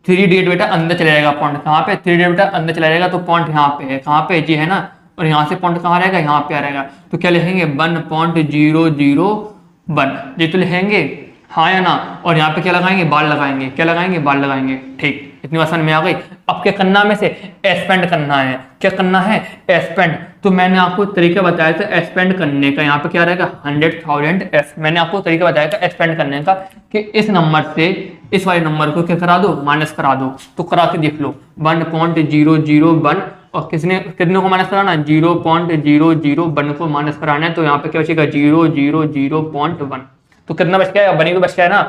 3 डेट बेटा अंदर चला जाएगा, पॉइंट कहाँ पे, 3 डेट बेटा अंदर चला जाएगा, तो पॉइंट यहाँ पे है, कहाँ पे जी है ना, और यहाँ से पॉइंट कहाँ रहेगा, यहाँ पे आ रहेगा। तो क्या लिखेंगे 1.001, ये तो लिखेंगे, हाँ या ना? और यहाँ पे क्या लगाएंगे, बार लगाएंगे, क्या लगाएंगे, बार लगाएंगे। ठीक, इतनी आसान में आ गई। अब क्या करना में से, एक्सपेंड करना है। क्या करना है, एक्सपेंड। तो मैंने आपको तरीका बताया था एक्सपेंड करने का, यहाँ पे क्या रहेगा 100,000 मैंने आपको तरीका बताया था एक्सपेंड करने का, कि इस नंबर से इस वाले नंबर को क्या करा दो, माइनस करा दो। तो करा के देख लो 1.001, और कितने को माइनस कराना है, 0.001 को माइनस कराना है। तो यहाँ पे क्या बचेगा 0.1। तो कितना बच गया, बनी को बच गया ना,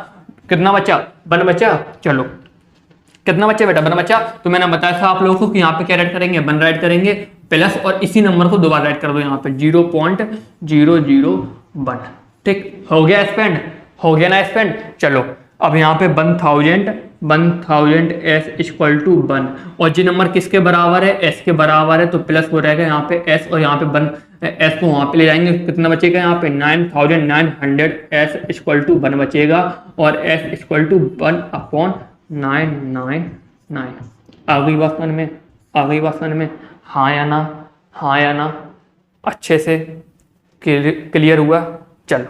कितना बचा, 1 बचा। चलो कितना बचा बेटा, 1 बचा। तो मैंने बताया था आप लोगों को कि यहाँ पे क्या राइट करेंगे, 1 राइट करेंगे प्लस, और इसी नंबर को दोबारा राइट कर दो यहाँ पे 0.001। ठीक हो गया स्पेंड, हो गया ना स्पेंड। चलो अब यहाँ पे 1000 एस इक्वल टू 1, और जी नंबर किसके बराबर है, एस के बराबर है, तो प्लस हो रहेगा यहाँ पे एस, और यहाँ पे 1 एस को वहां पे ले जाएंगे, कितना बचेगा यहाँ पे 9900 एस इक्वल टू 1 बचेगा, और एस इक्वल टू 1/999। आ गई बात समझ में, आ गई बात समझ में, हाँ या ना, हाँ या ना? अच्छे से क्लियर हुआ। चलो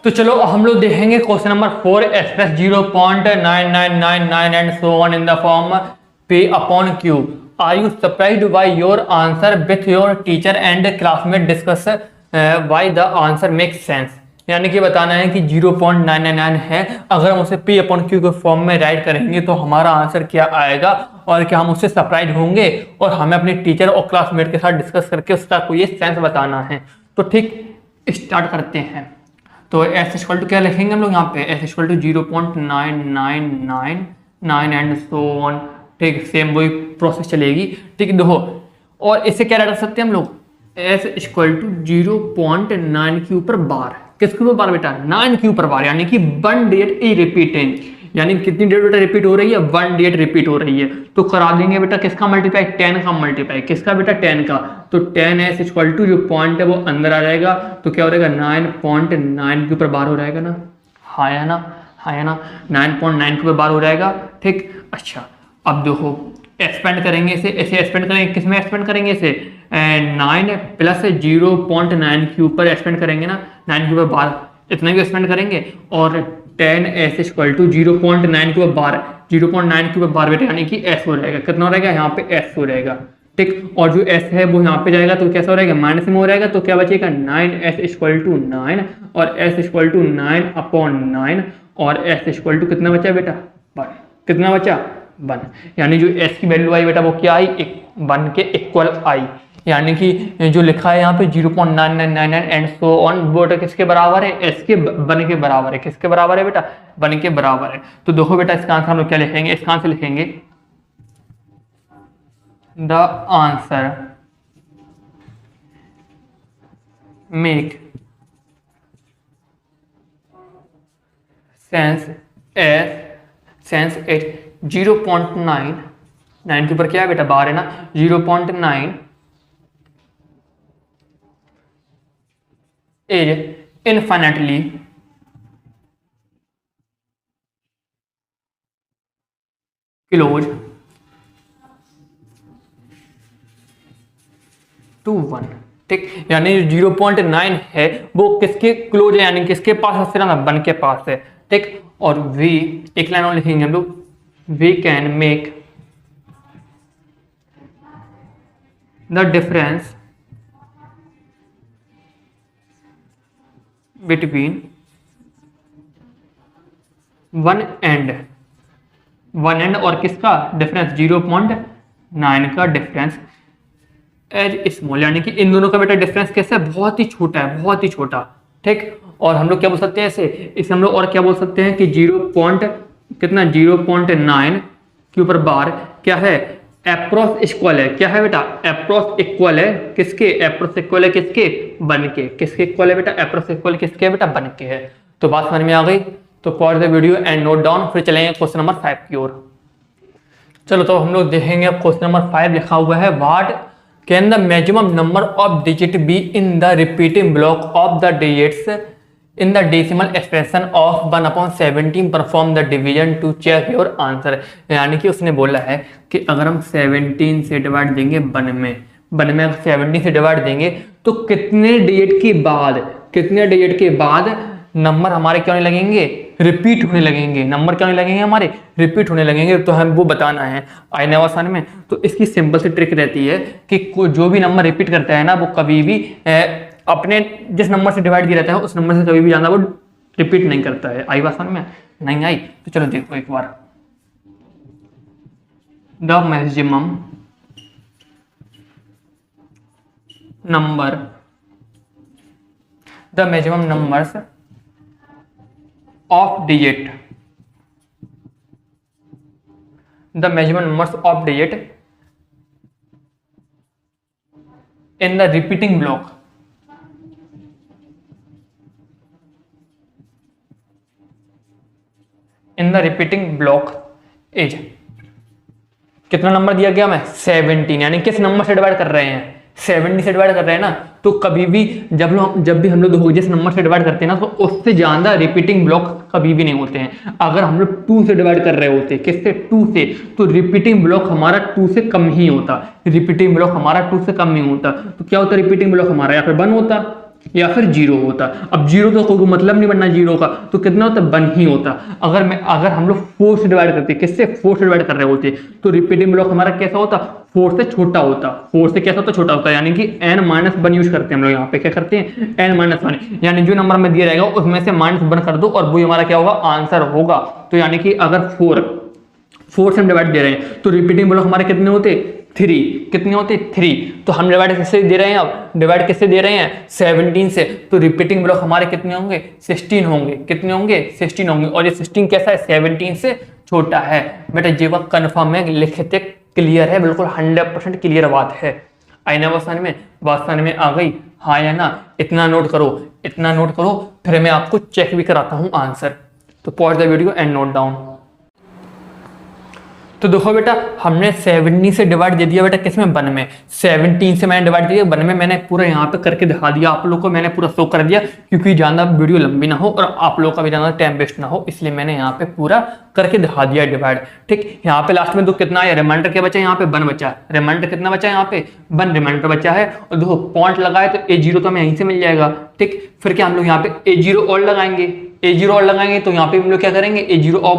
तो चलो हम लोग देखेंगे question number 4, express 0.9999 and so on in the form P upon Q। Are you surprised by your answer with your teacher and classmate discuss why the answer makes sense. यानी कि बताना है कि 0.999 है, अगर हम उसे P अपॉन Q के फॉर्म में राइट करेंगे तो हमारा आंसर क्या आएगा, और क्या हम उससे सरप्राइज होंगे, और हमें अपने टीचर और क्लासमेट के साथ डिस्कस करके उसका कोई सेंस बताना है। तो ठीक, स्टार्ट करते हैं। तो एस इक्वल टू क्या लिखेंगे हम लोग यहाँ पे, S equal to 0.9999 and so on. ठीक, सेम वही प्रोसेस चलेगी। ठीक देखो, और इससे क्या रख सकते हैं हम लोग, एस इक्वल टू 0.9 के ऊपर बार, किसके ऊपर बार बेटा, 9 के ऊपर बार, यानी कि 1 डेट ई रिपीटिंग, यानी कितनी डेट बेटा रिपीट हो रही है, 1 डेट रिपीट हो रही है। तो करा देंगे बेटा किसका मल्टीप्लाई, 10 का मल्टीप्लाई, किसका बेटा 10 का। तो 10 एस इक्वल टू जो पॉइंट है वो अंदर आ जाएगा, तो क्या हो रहेगा 9.9 के ऊपर बार हो जाएगा ना, हाँ या ना, हाँ या ना, 9.9 के ऊपर बार हो जाएगा। ठीक, अच्छा अब देखो एक्सपेंड करेंगे इसे, ऐसे एक्सपेंड करेंगे, किसमें एक्सपेंड करेंगे इसे, 9 प्लस 0.9 के ऊपर एक्सपेंड करेंगे ना, 9 के ऊपर बार, इतना भी एक्सपेंड करेंगे, और 10 एस इक्वल टू 0.9 के ऊपर बार, 0.9 के ऊपर बार बेटा, यानी कि एस हो रहेगा, कितना हो रहेगा यहाँ पे एस हो रहेगा। ठीक, और जो एस है वो यहाँ पे जाएगा तो कैसा हो रहेगा, माइनस में हो रहेगा, तो क्या बचेगा 9 एस इक्वल टू 9, और एस इक्वल टू 9/9, और एस इक्वल टू कितना बचा बेटा 1, कितना बचा 1, यानी जो एस की वैल्यू आई बेटा वो क्या आई, 1 के इक्वल आई, यानी कि जो लिखा है यहाँ पे 0.9999 एंड सो ऑन, वो किसके बराबर है, एस के 1 के बराबर है, किसके बराबर है बेटा 1 के बराबर है। तो देखो बेटा इसका आंसर हम लोग क्या लिखेंगे, इसका आंसर लिखेंगे the answer make sense at 0.9 के ऊपर क्या है बेटा बार है ना, 0.9 इज इनफाइनाइटली क्लोज टू 1, ठीक। यानी 0.9 है वो किसके क्लोज है, यानी किसके पास है, 1 के पास है, ठीक। और वी, एक लाइन और लिखेंगे हम लोग, we can make the difference between 1 and और किसका डिफरेंस, 0.9 का डिफरेंस एज स्मॉल, यानी कि इन दोनों का बेटा डिफरेंस कैसे, बहुत ही छोटा है, बहुत ही छोटा, ठीक। और हम लोग क्या बोल सकते हैं इसे हम लोग और क्या बोल सकते हैं कि 0.9 के ऊपर बार क्या है, एप्रोक्स इक्वल है, क्या है बेटा, एप्रोक्स इक्वल है किसके, एप्रोक्स इक्वल है किसके, 1 के, किसके इक्वल है बेटा, एप्रोक्स इक्वल किसके बेटा, 1 के है। तो बात समझ में आ गई। तो pause the video and note down, फिर चलेंगे क्वेश्चन नंबर 5 की ओर। चलो तो हम लोग देखेंगे क्वेश्चन नंबर 5 लिखा हुआ है, what can the maximum number of digit be in the repeating block of the digits in the decimal expression of 1/17, perform the division to check your answer. यानी कि उसने बोला है कि अगर हम 17 से डिवाइड देंगे 1 में अगर 17 से डिवाइड देंगे तो कितने डिजिट के बाद नंबर हमारे क्या होने लगेंगे, रिपीट होने लगेंगे, नंबर क्या होने लगेंगे हमारे, रिपीट होने लगेंगे। तो हम वो बताना है आईने आसान में। तो इसकी सिंपल सी ट्रिक रहती है कि जो भी नंबर रिपीट करता है ना, वो कभी भी अपने जिस नंबर से डिवाइड किया रहता है उस नंबर से कभी भी ज्यादा वो रिपीट नहीं करता है। आई आसान में, नहीं आई? तो चलो देखो एक बार, the maximum numbers of digit, the maximum numbers of digit in the repeating block is, कितना नंबर दिया गया हमें, 17। यानी किस नंबर से डिवाइड कर रहे हैं, 70 से डिवाइड कर रहे हैं ना। तो कभी भी जब भी हम लोग जिस नंबर से डिवाइड करते हैं ना, तो उससे ज्यादा रिपीटिंग ब्लॉक कभी भी नहीं होते हैं। अगर हम लोग 2 से डिवाइड कर रहे होते, किससे, 2 से, तो रिपीटिंग ब्लॉक हमारा 2 से कम ही होता, रिपीटिंग ब्लॉक हमारा 2 से कम नहीं होता। तो क्या होता, रिपीटिंग ब्लॉक हमारा या फिर 1 होता या फिर 0 होता। अब 0 का कोई मतलब नहीं बनना 0 का, तो कितना होता, 1 ही होता। अगर हम लोग 4 से डिवाइड करते, किससे, 4 से डिवाइड कर रहे होते, तो रिपीटिंग ब्लॉक हमारा कैसा होता, 4 से छोटा होता, 4 से कैसा होता, छोटा होता। यानी कि n-1 यूज करते हैं हम लोग यहाँ पे, क्या करते हैं, n-1, यानी जो नंबर में दिया रहेगा उसमें से -1 कर दो और वो हमारा क्या होगा, आंसर होगा। तो यानी कि अगर 4 से हम डिवाइड दे रहे हैं तो रिपीटिंग ब्लॉक हमारे कितने होते, 3, कितने होते, 3। तो हम डिवाइड किससे दे रहे हैं, अब डिवाइड किससे दे रहे हैं, 17 से। तो रिपीटिंग ब्लॉक हमारे कितने होंगे, 16 होंगे, कितने होंगे, 16 होंगे। और ये 16 कैसा है, 17 से छोटा है। बेटा जीवन कन्फर्म है, लिखते क्लियर है, बिल्कुल 100% क्लियर बात है। आईना बात में आ गई, हाँ या ना? इतना नोट करो, फिर मैं आपको चेक भी कराता हूँ आंसर। तो pause the video and note down. तो देखो बेटा, हमने 70 से डिवाइड दे दिया बेटा, किसमें, 1 में। 17 से मैंने डिवाइड दिया 1 में, मैंने पूरा यहाँ पे करके दिखा दिया आप लोगों को, मैंने पूरा शो कर दिया, क्योंकि ज़्यादा वीडियो लंबी ना हो और आप लोगों का भी ज़्यादा टाइम वेस्ट ना हो, इसलिए मैंने यहाँ पे पूरा करके दिखा दिया डिवाइड। ठीक, यहाँ पे लास्ट में तो कितना है, रिमाइंडर क्या बचा, यहाँ पे 1 बचा। रिमाइंडर कितना बचा है, यहाँ पे 1 रिमाइंडर बचा है। और देखो पॉइंट लगाए तो A0 तो हमें यहीं से मिल जाएगा। ठीक, फिर क्या हम लोग यहाँ पे A0 और लगाएंगे, A0 और लगाएंगे तो यहाँ पे हम लोग क्या करेंगे, A0 और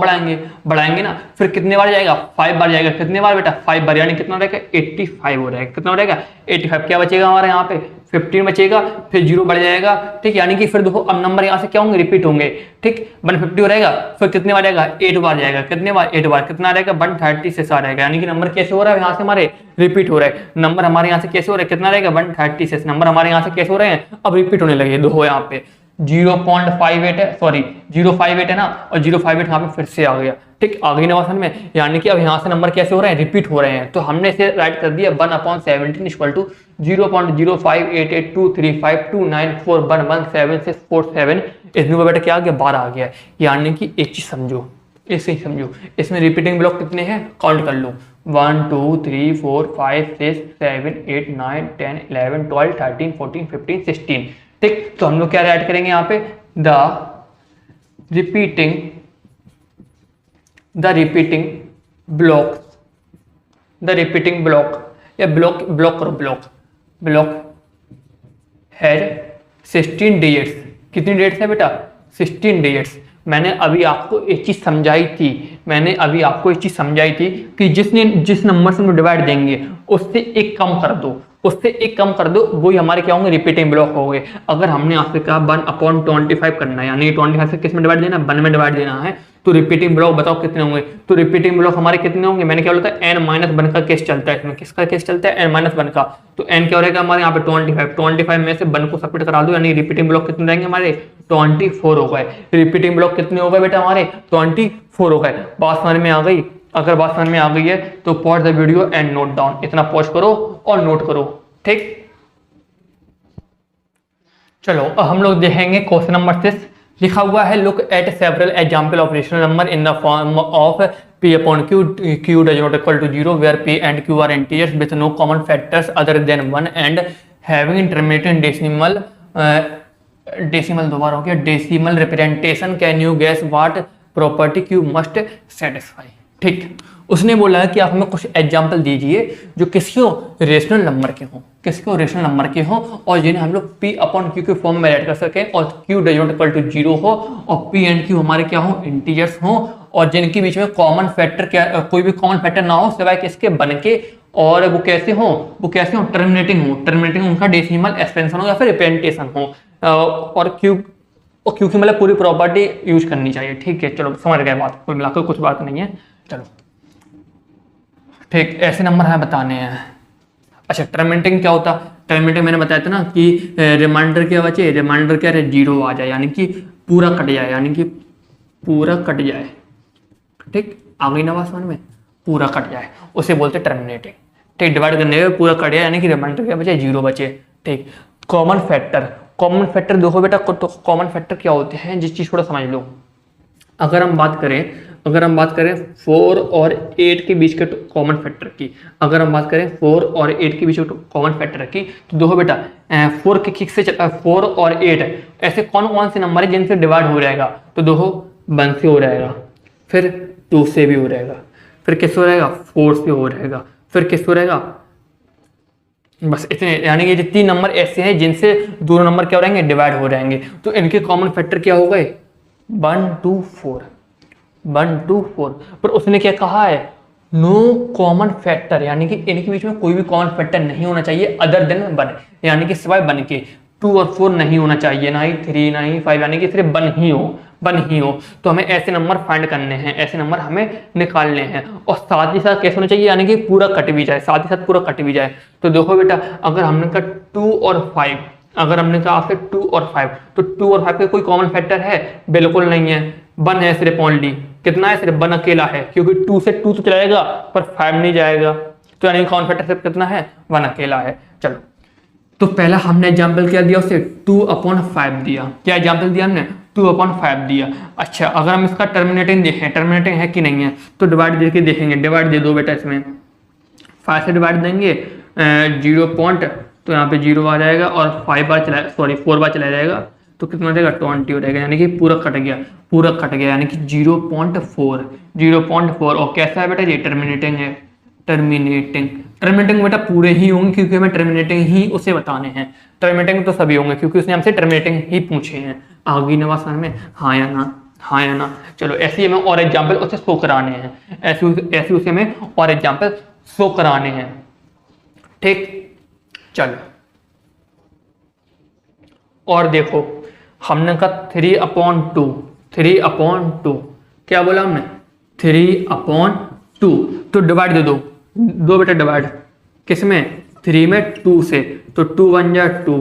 बढ़ाएंगे ना। फिर कितने बार जाएगा, 5 बार जाएगा। कितने बार बेटा, 5 बार, यानी कितना रहेगा, 85 हो जाएगा। कितना हो जाएगा, 85। क्या बचेगा हमारे यहाँ पे, 15 बचेगा, फिर 0 बढ़ जाएगा। ठीक, यानी कि फिर देखो अब नंबर यहाँ से क्या होंगे, रिपीट होंगे। ठीक, 150 हो रहेगा, फिर कितने बार जाएगा, 8 बार जाएगा। कितने बार, 8 बार। कितना रहेगा, 136 आ रहेगा। यानी कि नंबर कैसे हो रहा है, यहाँ से हमारे रिपीट हो रहा है। नंबर हमारे यहाँ से कैसे हो रहा है, कितना रहेगा, 136। नंबर हमारे यहाँ से कैसे हो रहे हैं, अब रिपीट होने लगे। देखो यहाँ पे 0.58 है, सॉरी 058 है ना, और 058 यहाँ पे फिर से आ गया। ठीक, आ गई ना समझ में। यानी कि अब यहाँ से नंबर कैसे हो रहे हैं, रिपीट हो रहे हैं। तो हमने इसे राइट कर दिया 1/17 इक्वल टू 0.058823529411747। इसमें बेटा क्या आ गया, 12 आ गया। यानी कि एक चीज समझो, ऐसे ही समझो, इसमें रिपीटिंग ब्लॉक कितने हैं, काउंट कर लो, 1 2 3 4 5 6 7 8 9 10 11 12 13 14 15 16। ठीक, तो हम लोग क्या ऐड करेंगे यहाँ पे, द रिपीटिंग ब्लॉक या ब्लॉक करो, ब्लॉक हैज 16 डिजिट्स। कितनी डिजिट्स है बेटा? 16 डिजिट्स। मैंने अभी आपको एक चीज समझाई थी, कि जिस नंबर से हम डिवाइड देंगे उससे एक कम कर दो, वही हमारे क्या होंगे? रिपीटिंग ब्लॉक हो गए। अगर हमने आपसे कहा 1/25 करना है, यानी 25 से किस में डिवाइड देना है? 1 में डिवाइड देना है, तो रिपीटिंग ब्लॉक बताओ कितने होंगे? तो रिपीटिंग ब्लॉक हमारे कितने होंगे? मैंने क्या बोला था? n-1 का केस चलता है इसमें। किसका केस चलता है? n-1 का। तो n क्या हो रहेगा हमारे यहाँ पे? 25 में से 1 को सेपरेट करा दो, यानी रिपीटिंग ब्लॉक कितने रहेंगे हमारे? 24 हो गए। रिपीटिंग ब्लॉक कितने हो गए बेटा हमारे? 24 हो गए। बात समझ में आ गई? अगर बात समझ में आ गई है तो pause the video and note down. इतना पॉज करो और नोट करो, ठीक। चलो अब हम लोग देखेंगे क्वेश्चन नंबर 6। लिखा हुआ है look at several example of rational number in the form of p upon q, q does not equal to 0 where p and q are integers with no common factors other than 1 and having terminating decimal दोबारा हो गया, decimal representation. Can you guess what property q must satisfy. ठीक, उसने बोला है कि आप हमें कुछ एग्जाम्पल दीजिए जो किसी रेशनल नंबर के हों और जिन्हें हम लोग p अपॉन q के फॉर्म में ऐड कर सकें और q does not equal to 0 हो और p एंड q हमारे क्या हो? इंटीजर्स हों और जिनके बीच में कॉमन फैक्टर कोई भी कॉमन फैक्टर ना हो सिवाय किसके? बन के। और वो कैसे हो? टर्मिनेटिंग उनका डेसिमल एक्सपेंशन हो या फिर रिप्रेजेंटेशन हो। और q की मतलब पूरी प्रॉपर्टी यूज करनी चाहिए। ठीक है, चलो समझ गए बात, कुल मिलाकर कुछ बात नहीं है। चलो ठीक, ऐसे नंबर हमें बताने हैं। अच्छा, टर्मिनेटिंग क्या होता? टर्मिनेटिंग मैंने बताया था ना कि रिमाइंडर क्या बचे? रिमाइंडर क्या है? 0 आ जाए, यानी कि पूरा कट जाए, ठीक। आ गई ना बात समझ में? पूरा कट जाए उसे बोलते टर्मिनेटिंग। ठीक, डिवाइड करने के पूरा कट जाए यानी कि रिमाइंडर क्या बचे? 0 बचे। ठीक, कॉमन फैक्टर देखो बेटा, तो कॉमन फैक्टर क्या होते हैं जिस चीज थोड़ा समझ लो। अगर हम बात करें 4 और 8 के बीच के कॉमन फैक्टर की, तो देखो बेटा 4 के किक से 4 और 8 ऐसे कौन से नंबर है जिनसे डिवाइड हो जाएगा? तो देखो 1 से हो जाएगा, फिर 2 से भी हो जाएगा, फिर किससे हो जाएगा? 4 से हो जाएगा, फिर किससे हो जाएगा? बस इतने, यानी कि 3 नंबर ऐसे हैं जिनसे दोनों नंबर क्या हो जाएंगे? डिवाइड हो जाएंगे। तो इनके कॉमन फैक्टर क्या हो गए? 1 2 4। पर उसने क्या कहा है? नो कॉमन फैक्टर, यानी कि इनके बीच में कोई भी कॉमन फैक्टर नहीं होना चाहिए अदर देन 1, यानी कि सिवाय 1 के। 2 और 4 नहीं होना चाहिए, ना ही 3 ना ही 5, यानी कि सिर्फ 1 ही हो। तो हमें ऐसे नंबर फाइंड करने हैं, ऐसे नंबर हमें निकालने हैं और साथ ही साथ कैसे होना चाहिए? यानी कि पूरा कट भी जाए, तो देखो बेटा अगर हमने कहा 2 और 5, आपसे 2 और 5, तो 2 और 5 के कोई कॉमन फैक्टर है? बिल्कुल नहीं है। 1 है सिर्फ ओनली। कितना है? सिर्फ 1 अकेला है, क्योंकि 2 से 2 तो चलाएगा पर 5 नहीं जाएगा, तो यानी कॉमन फैक्टर सिर्फ कितना है? 1 अकेला है। चलो, तो पहला हमने एग्जाम्पल क्या दिया उसे? 2/5 दिया। क्या एग्जाम्पल दिया हमने? 2/5 दिया। अच्छा, अगर हम इसका टर्मिनेटिंग देखें, टर्मिनेटिंग है कि नहीं है, तो डिवाइड देके देखेंगे। डिवाइड दे दो बेटा, इसमें 5 से डिवाइड देंगे 0 पॉइंट, तो यहाँ पे 0 आ जाएगा और 4 बार चला जाएगा, तो कितना हो जाएगा? 20 हो जाएगा, यानी कि पूरा कट गया, यानी कि 0.4। और कैसा है बेटा? ये टर्मिनेटिंग बेटा पूरे ही होंगे क्योंकि हमें टर्मिनेटिंग ही उसे बताने हैं। टर्मिनेटिंग तो सभी होंगे क्योंकि उसने हमसे टर्मिनेटिंग ही पूछे हैं। आगे नवा समझ में? हाँ या ना? चलो, ऐसे ही हमें और एग्जाम्पल उसे शो कराने हैं, ऐसे उसे हमें और एग्जाम्पल शो कराने हैं। ठीक, चलो और देखो, हमने कहा 3/2। क्या बोला हमने? 3/2। तो डिवाइड दे दो बेटा, डिवाइड किस में? 3 में 2 से, तो 2 1 जा 2,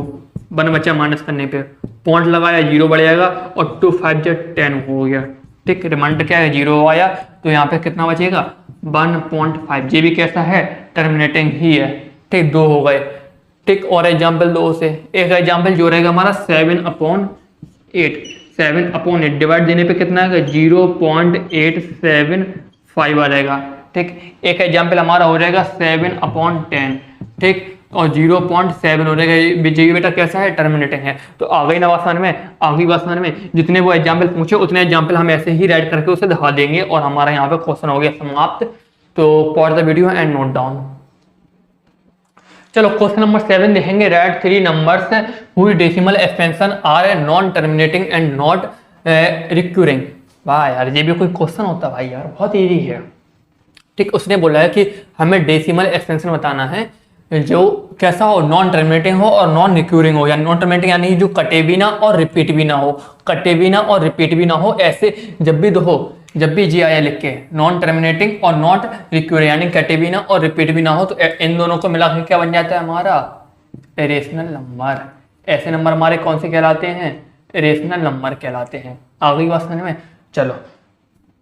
1 बचा माइनस करने पे, पॉइंट लगाया 0 बढ़ जाएगा और 2 5 जा 10 हो गया। ठीक, रिमाइंडर क्या है? 0 आया, तो यहाँ पे कितना बचेगा? 1.5। ये भी कैसा है? टर्मिनेटिंग ही है। ठीक, 2 हो गए। ठीक, और एग्जाम्पल 2 से एक एग्जाम्पल जो रहेगा हमारा 7/8 डिवाइड देने पे कितना आएगा? 0.875 आ जाएगा। ठीक, एक एग्जाम्पल हमारा हो जाएगा 7/10। ठीक, और 0.7 हो जाएगा। ये बेटा कैसा है? टर्मिनेटिंग है। तो आ गई ना बात समझ में? जितने वो एग्जाम्पल पूछे उतने एग्जाम्पल हम ऐसे ही राइट करके उसे दिखा देंगे और हमारा यहाँ पे क्वेश्चन हो गया समाप्त। तो pause the video and note down. चलो क्वेश्चन नंबर 7 देखेंगे। राइट 3 नंबर्स हुई decimal expansion are non terminating and not recurring. वाह यार, ये भी कोई क्वेश्चन होता भाई यार, बहुत इजी है। ठीक, उसने बोला है कि हमें डेसिमल एक्सपेंशन बताना है जो कैसा हो, नॉन टर्मिनेटिंग हो और नॉन रिक्यूरिंग हो। यानी नॉन टर्मिनेटिंग यानी जो कटे भी ना और रिपीट भी ना हो, कटे भी ना और रिपीट भी ना हो। ऐसे जब भी दो, जब भी जी आया लिख के नॉन टर्मिनेटिंग और नॉट रिक्यूरिंग यानी कटे भी ना और रिपीट भी ना हो, तो इन दोनों को मिला के क्या बन जाता है हमारा इरेशनल नंबर। ऐसे नंबर हमारे कौन से कहलाते हैं, इरेशनल नंबर कहलाते हैं। आ गई बात समझ में। चलो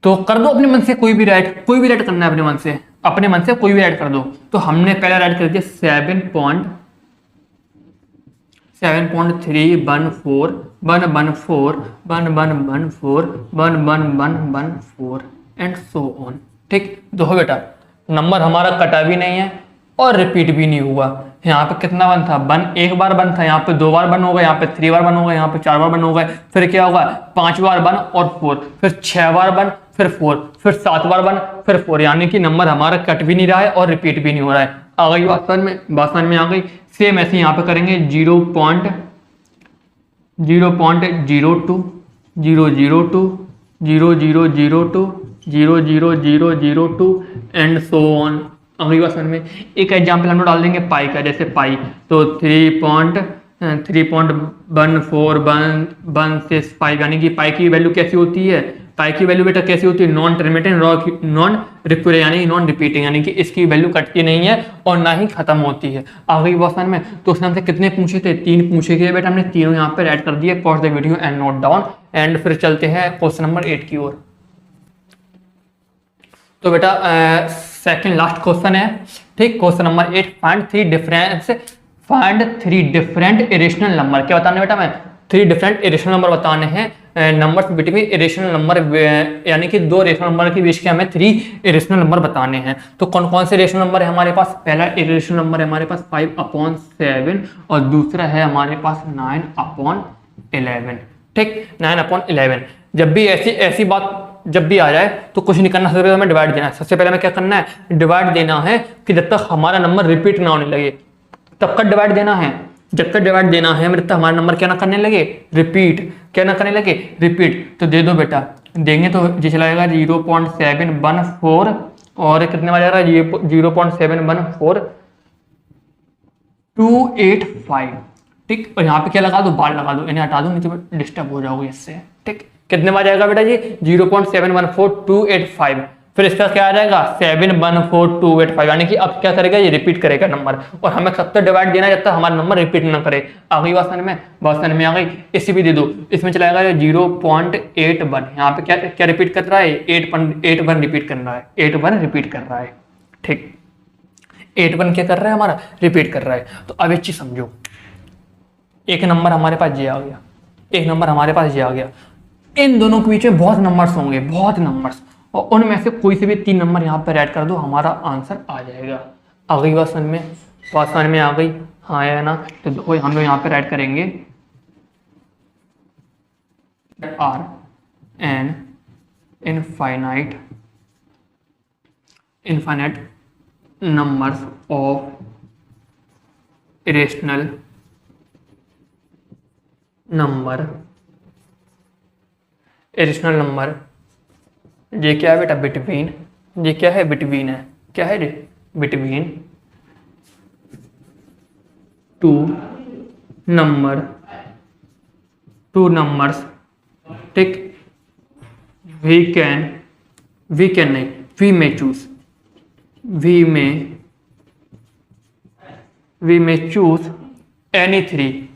तो कर दो अपने मन से कोई भी राइट, कोई भी राइट करना है अपने मन से, अपने मन से कोई भी राइट कर दो। तो हमने पहला राइट कर दिया 7.314 एंड सो ऑन। ठीक, देखो बेटा नंबर हमारा कटा भी नहीं है और रिपीट भी नहीं हुआ। यहाँ पे कितना वन था, वन एक बार वन था, यहाँ पे 2 बार वन होगा, यहाँ पे 3 बार वन होगा, यहाँ पे 4 बार वन होगा, फिर क्या होगा 5 बार वन और 4, फिर 6 बार वन, फिर 4, फिर 7 बार वन, फिर 4। यानी कि नंबर हमारा कट भी नहीं रहा है और रिपीट भी नहीं हो रहा है। आ गई बात समझ में, बात समझ में आ गई। सेम ऐसे यहाँ पे करेंगे 0.02 0.002 एंड सो ऑन। अगली बात समझ में। एक एग्जाम्पल हम लोग डाल देंगे पाई का, जैसे पाई तो 3.1415 यानी कि पाई की वैल्यू कैसी होती है, पाई की वैल्यू बेटा कैसी होती है, नॉन टर्मिनेटिंग नॉन रिक्यूरिंग यानी नॉन रिपीटिंग, यानी कि इसकी वैल्यू कटती नहीं है और ना ही खत्म होती है। आ गई बात समझ में। तो उसने हमसे कितने पूछे थे, 3 पूछे गए बेटा, हमने तीनों यहाँ पे ऐड कर दिए। Pause the video and note down and फिर चलते हैं क्वेश्चन नंबर 8 की ओर। तो बेटा सेकंड लास्ट क्वेश्चन है। ठीक, question number 8, find 3 different irrational number. क्या बताने बेटा, मैं 3 डिफरेंट इरेशनल नंबर बताने हैं। नंबर्स बिटवीन इरेशनल नंबर यानी कि 2 इरेशनल नंबर के बीच के हमें 3 इरेशनल नंबर बताने हैं। तो कौन कौन से इरेशनल नंबर है हमारे पास। पहला इरेशनल नंबर है हमारे पास 5/7 और दूसरा है हमारे पास 9/11। ठीक, 9/11। जब भी ऐसी बात जब भी आ जाए तो कुछ नहीं करना, सबसे पहले हमें डिवाइड देना है। सबसे पहले हमें क्या करना है, डिवाइड देना है कि जब तक हमारा नंबर रिपीट ना होने लगे तब तक डिवाइड देना है। जब तक डिवाइड देना है जब तक हमारा नंबर क्या ना करने लगे, रिपीट, क्या ना करने लगे, रिपीट। तो दे दो बेटा, देंगे तो ये चलाएगा 0.714 और कितने बार जाएगा 0.714,285। ठीक, और यहाँ पे क्या लगा दो, बार लगा दो, इन्हें हटा दो नहीं तो डिस्टर्ब हो जाओगे इससे। ठीक, कितने बार जाएगा बेटा जी 0.714285। फिर इसका क्या आ जाएगा 714285, यानी कि अब क्या करेगा ये रिपीट करेगा नंबर, और हमें सब तक डिवाइड देना है जब तक हमारा नंबर रिपीट ना करे। आ गई बात समझ में, बात समझ में आ गई। इसी भी दे दो, इसमें चलाएगा 0.81। यहाँ पे क्या क्या रिपीट कर रहा है, 8.81 रिपीट कर रहा है, 81 रिपीट कर रहा है। ठीक, 81 क्या कर रहा है हमारा, रिपीट कर रहा है। तो अब एक चीज समझो, एक नंबर हमारे पास ये आ गया, एक नंबर हमारे पास ये आ गया, इन दोनों के बीच में बहुत नंबर्स होंगे, बहुत नंबर्स, और उनमें से कोई से भी 3 नंबर यहाँ पर ऐड कर दो, हमारा आंसर आ जाएगा। आ गई बात समझ में, बात समझ में आ गई, हाँ है ना। तो देखो हम लोग यहाँ पर ऐड करेंगे are an infinite numbers of irrational number ये क्या है बेटा बिटवीन, ये क्या है बिटवीन है, क्या है बिटवीन टू नंबर्स ठीक, we may choose any three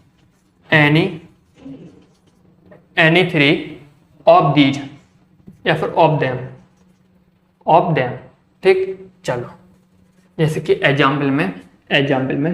of these या फिर ऑफ देम ठीक। चलो जैसे कि एग्जाम्पल में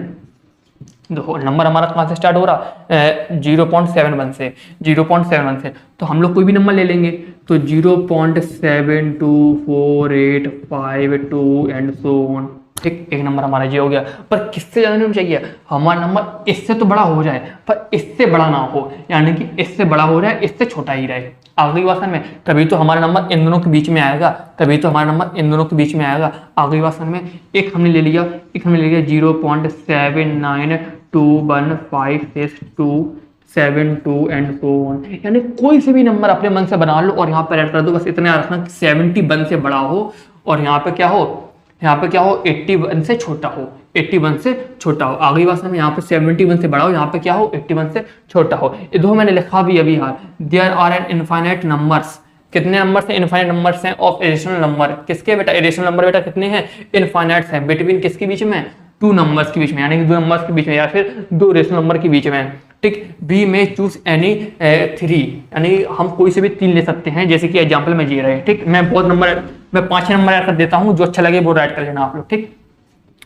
देखो नंबर हमारा कहाँ से स्टार्ट हो रहा है 0.71 से, 0.71 से, तो हम लोग कोई भी नंबर ले लेंगे तो 0.72485 एंड सो ऑन ठीक, एक नंबर हमारा ये हो गया। पर किससे ज़्यादा नहीं होना चाहिए, हमारा नंबर इससे तो बड़ा हो जाए पर इससे बड़ा ना हो, यानी कि इससे बड़ा हो जाए इससे छोटा ही रहे। अगली बात में तभी तो हमारा नंबर इन दोनों के बीच में आएगा, तभी तो हमारा नंबर इन दोनों के बीच में आएगा। अगली बात में एक हमने ले लिया 0.792156 एंड सो ऑन, यानी कोई से भी नंबर अपने मन से बना लो और यहाँ पर ऐड कर दो। बस इतना रखना कि 71 से बड़ा हो और यहाँ पे क्या हो, यहाँ पे क्या हो 81 से छोटा हो, 81 से छोटा हो। अगली बात में यहाँ पे 71 से बड़ा हो, यहाँ पे क्या हो 81 से छोटा हो। ये दो मैंने लिखा भी अभी हाल। There are an infinite numbers, कितने नंबर्स हैं, इनफाइनाइट नंबर्स हैं ऑफ इरेशनल नंबर, किसके बेटा, इरेशनल नंबर बेटा कितने हैं, इनफाइनाइट हैं, बिटवीन किसके बीच में, टू नंबर्स के बीच में, यानी कि दो नंबर्स के बीच में या फिर दो रेशनल नंबर के बीच में। ठीक, बी में चूज एनी 3, यानी हम कोई से भी 3 ले सकते हैं, जैसे कि एग्जांपल में जी रहे हैं। ठीक, मैं 5 नंबर ऐड कर देता हूँ, जो अच्छा लगे वो राइट कर लेना आप लोग। ठीक,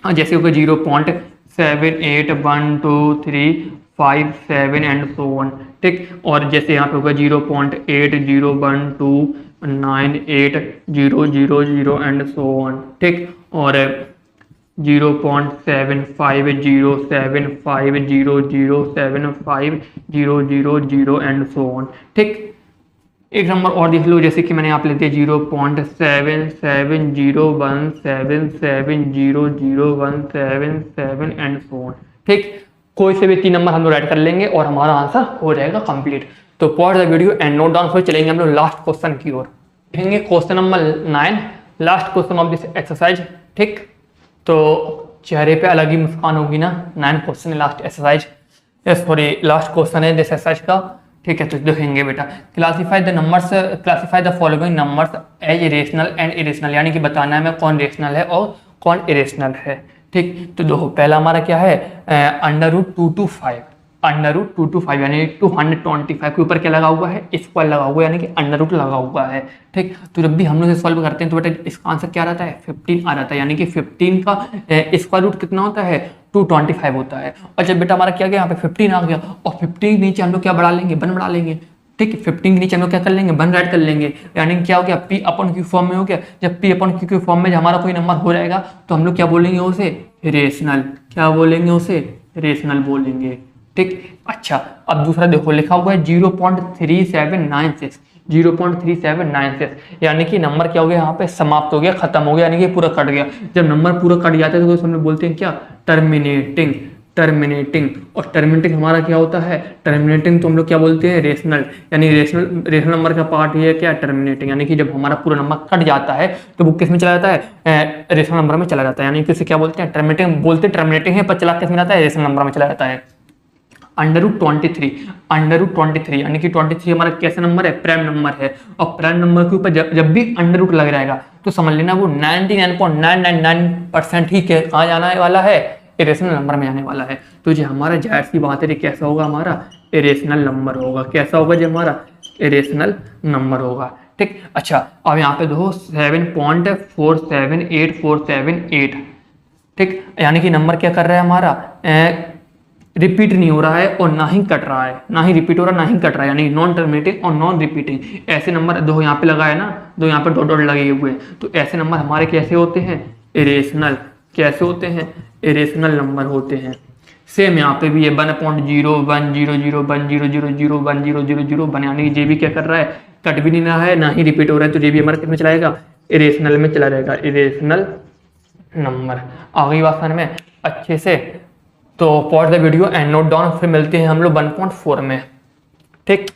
जैसे होगा 0.781235 एंड सो ऑन। ठीक, और जैसे यहाँ पे होगा 0.8012980000 एंड सो ऑन। ठीक, और 0.750750075000 एंड सो ऑन। ठीक, एक नंबर और देख लो, जैसे कि मैंने यहाँ पे लिख दिया 0.7701770017 एंड सो ऑन। ठीक, कोई से भी 3 नंबर हम लोग राइट कर लेंगे और हमारा आंसर हो जाएगा कंप्लीट। तो pause the video and note down, फिर चलेंगे हम लोग लास्ट क्वेश्चन की ओर। देखेंगे question number 9, last question of this exercise. ठीक, तो चेहरे पे अलग ही मुस्कान होगी ना, 9 क्वेश्चन है last exercise, sorry last question है दिस एक्सरसाइज का। ठीक है, तो देखेंगे बेटा, classify the following numbers as rational and irrational, यानी कि बताना है मैं कौन रेशनल है और कौन इरेशनल है। ठीक, तो देखो पहला हमारा क्या है, √225, √225 यानी 225 के ऊपर क्या लगा हुआ है, स्क्वायर लगा हुआ है, यानी कि अंडर रूट लगा हुआ है। ठीक, तो जब भी हम लोग सॉल्व करते हैं तो बेटा इसका आंसर क्या रहता है, 15 आ जाता है, यानी कि 15 का स्क्वायर रूट कितना होता है, 225 होता है। और जब बेटा हमारा क्या गया, यहाँ पे 15 आ गया और 15 के नीचे हम लोग क्या बढ़ा लेंगे, 1 बढ़ा लेंगे। ठीक है, 15 के नीचे हम लोग क्या कर लेंगे, 1 राइट कर लेंगे, यानी क्या हो गया, P/Q फॉर्म में हो गया। जब P/Q फॉर्म में हमारा कोई नंबर हो जाएगा तो हम लोग क्या बोलेंगे उसे, रेशनल, क्या बोलेंगे उसे, रेशनल बोलेंगे। ठीक, अच्छा अब दूसरा देखो लिखा हुआ है 0.3796, 0.3796, यानी कि नंबर क्या हो गया, यहाँ पे समाप्त हो गया, खत्म हो गया, यानी कि पूरा कट गया। जब नंबर पूरा कट जाता है तो हम लोग बोलते हैं क्या, टर्मिनेटिंग, टर्मिनेटिंग। और टर्मिनेटिंग हमारा क्या होता है, टर्मिनेटिंग तो हम लोग क्या बोलते हैं, रेशनल, यानी रेशनल नंबर का पार्ट ये है क्या, टर्मिनेटिंग, यानी कि जब हमारा पूरा नंबर कट जाता है तो वो किस में चला जाता है, रेशनल नंबर में चला जाता है, यानी कि इसे क्या बोलते हैं, टर्मिनेटिंग बोलते, टर्मिनेटिंग है पर चला किस में जाता है, रेशनल नंबर में चला जाता है। √23, √23 यानी कि 23 हमारा कैसा नंबर है, प्राइम नंबर है। और प्राइम नंबर के ऊपर जब भी अंडर रूट लग जाएगा तो समझ लेना वो 99.999% ही कहाँ जाना वाला है, इरेशनल नंबर में आने वाला है। तो जो हमारा जाहिर सी बात है, कैसा होगा हमारा, इरेशनल नंबर होगा। कैसा होगा जो हमारा, इरेशनल नंबर होगा। ठीक, अच्छा अब यहाँ पे दो 7.478478, ठीक, यानी कि नंबर क्या कर रहा है हमारा, रिपीट नहीं हो रहा है और ना ही कट रहा है, ना ही रिपीट हो रहा है ना ही कट रहा है, यानी नॉन टर्मिनेटिंग और नॉन रिपीटिंग। ऐसे नंबर दो यहाँ पे लगा है ना, दो यहाँ पे डॉट डॉट लगे हुए हैं, तो ऐसे नंबर हमारे कैसे होते हैं, इरेशनल। कैसे होते हैं, इरेशनल नंबर होते हैं। सेम यहाँ पे भी है 1.010010001001000 यानी जे भी क्या कर रहा है, कट भी नहीं रहा है ना ही रिपीट हो रहा है, तो जे भी हमारा किसमें चलाएगा, इरेशनल में चला जाएगा, इरेशनल नंबर। अगली बात में अच्छे से तो pause the video and note down, फिर मिलते हैं हम लोग 1.4 में। ठीक।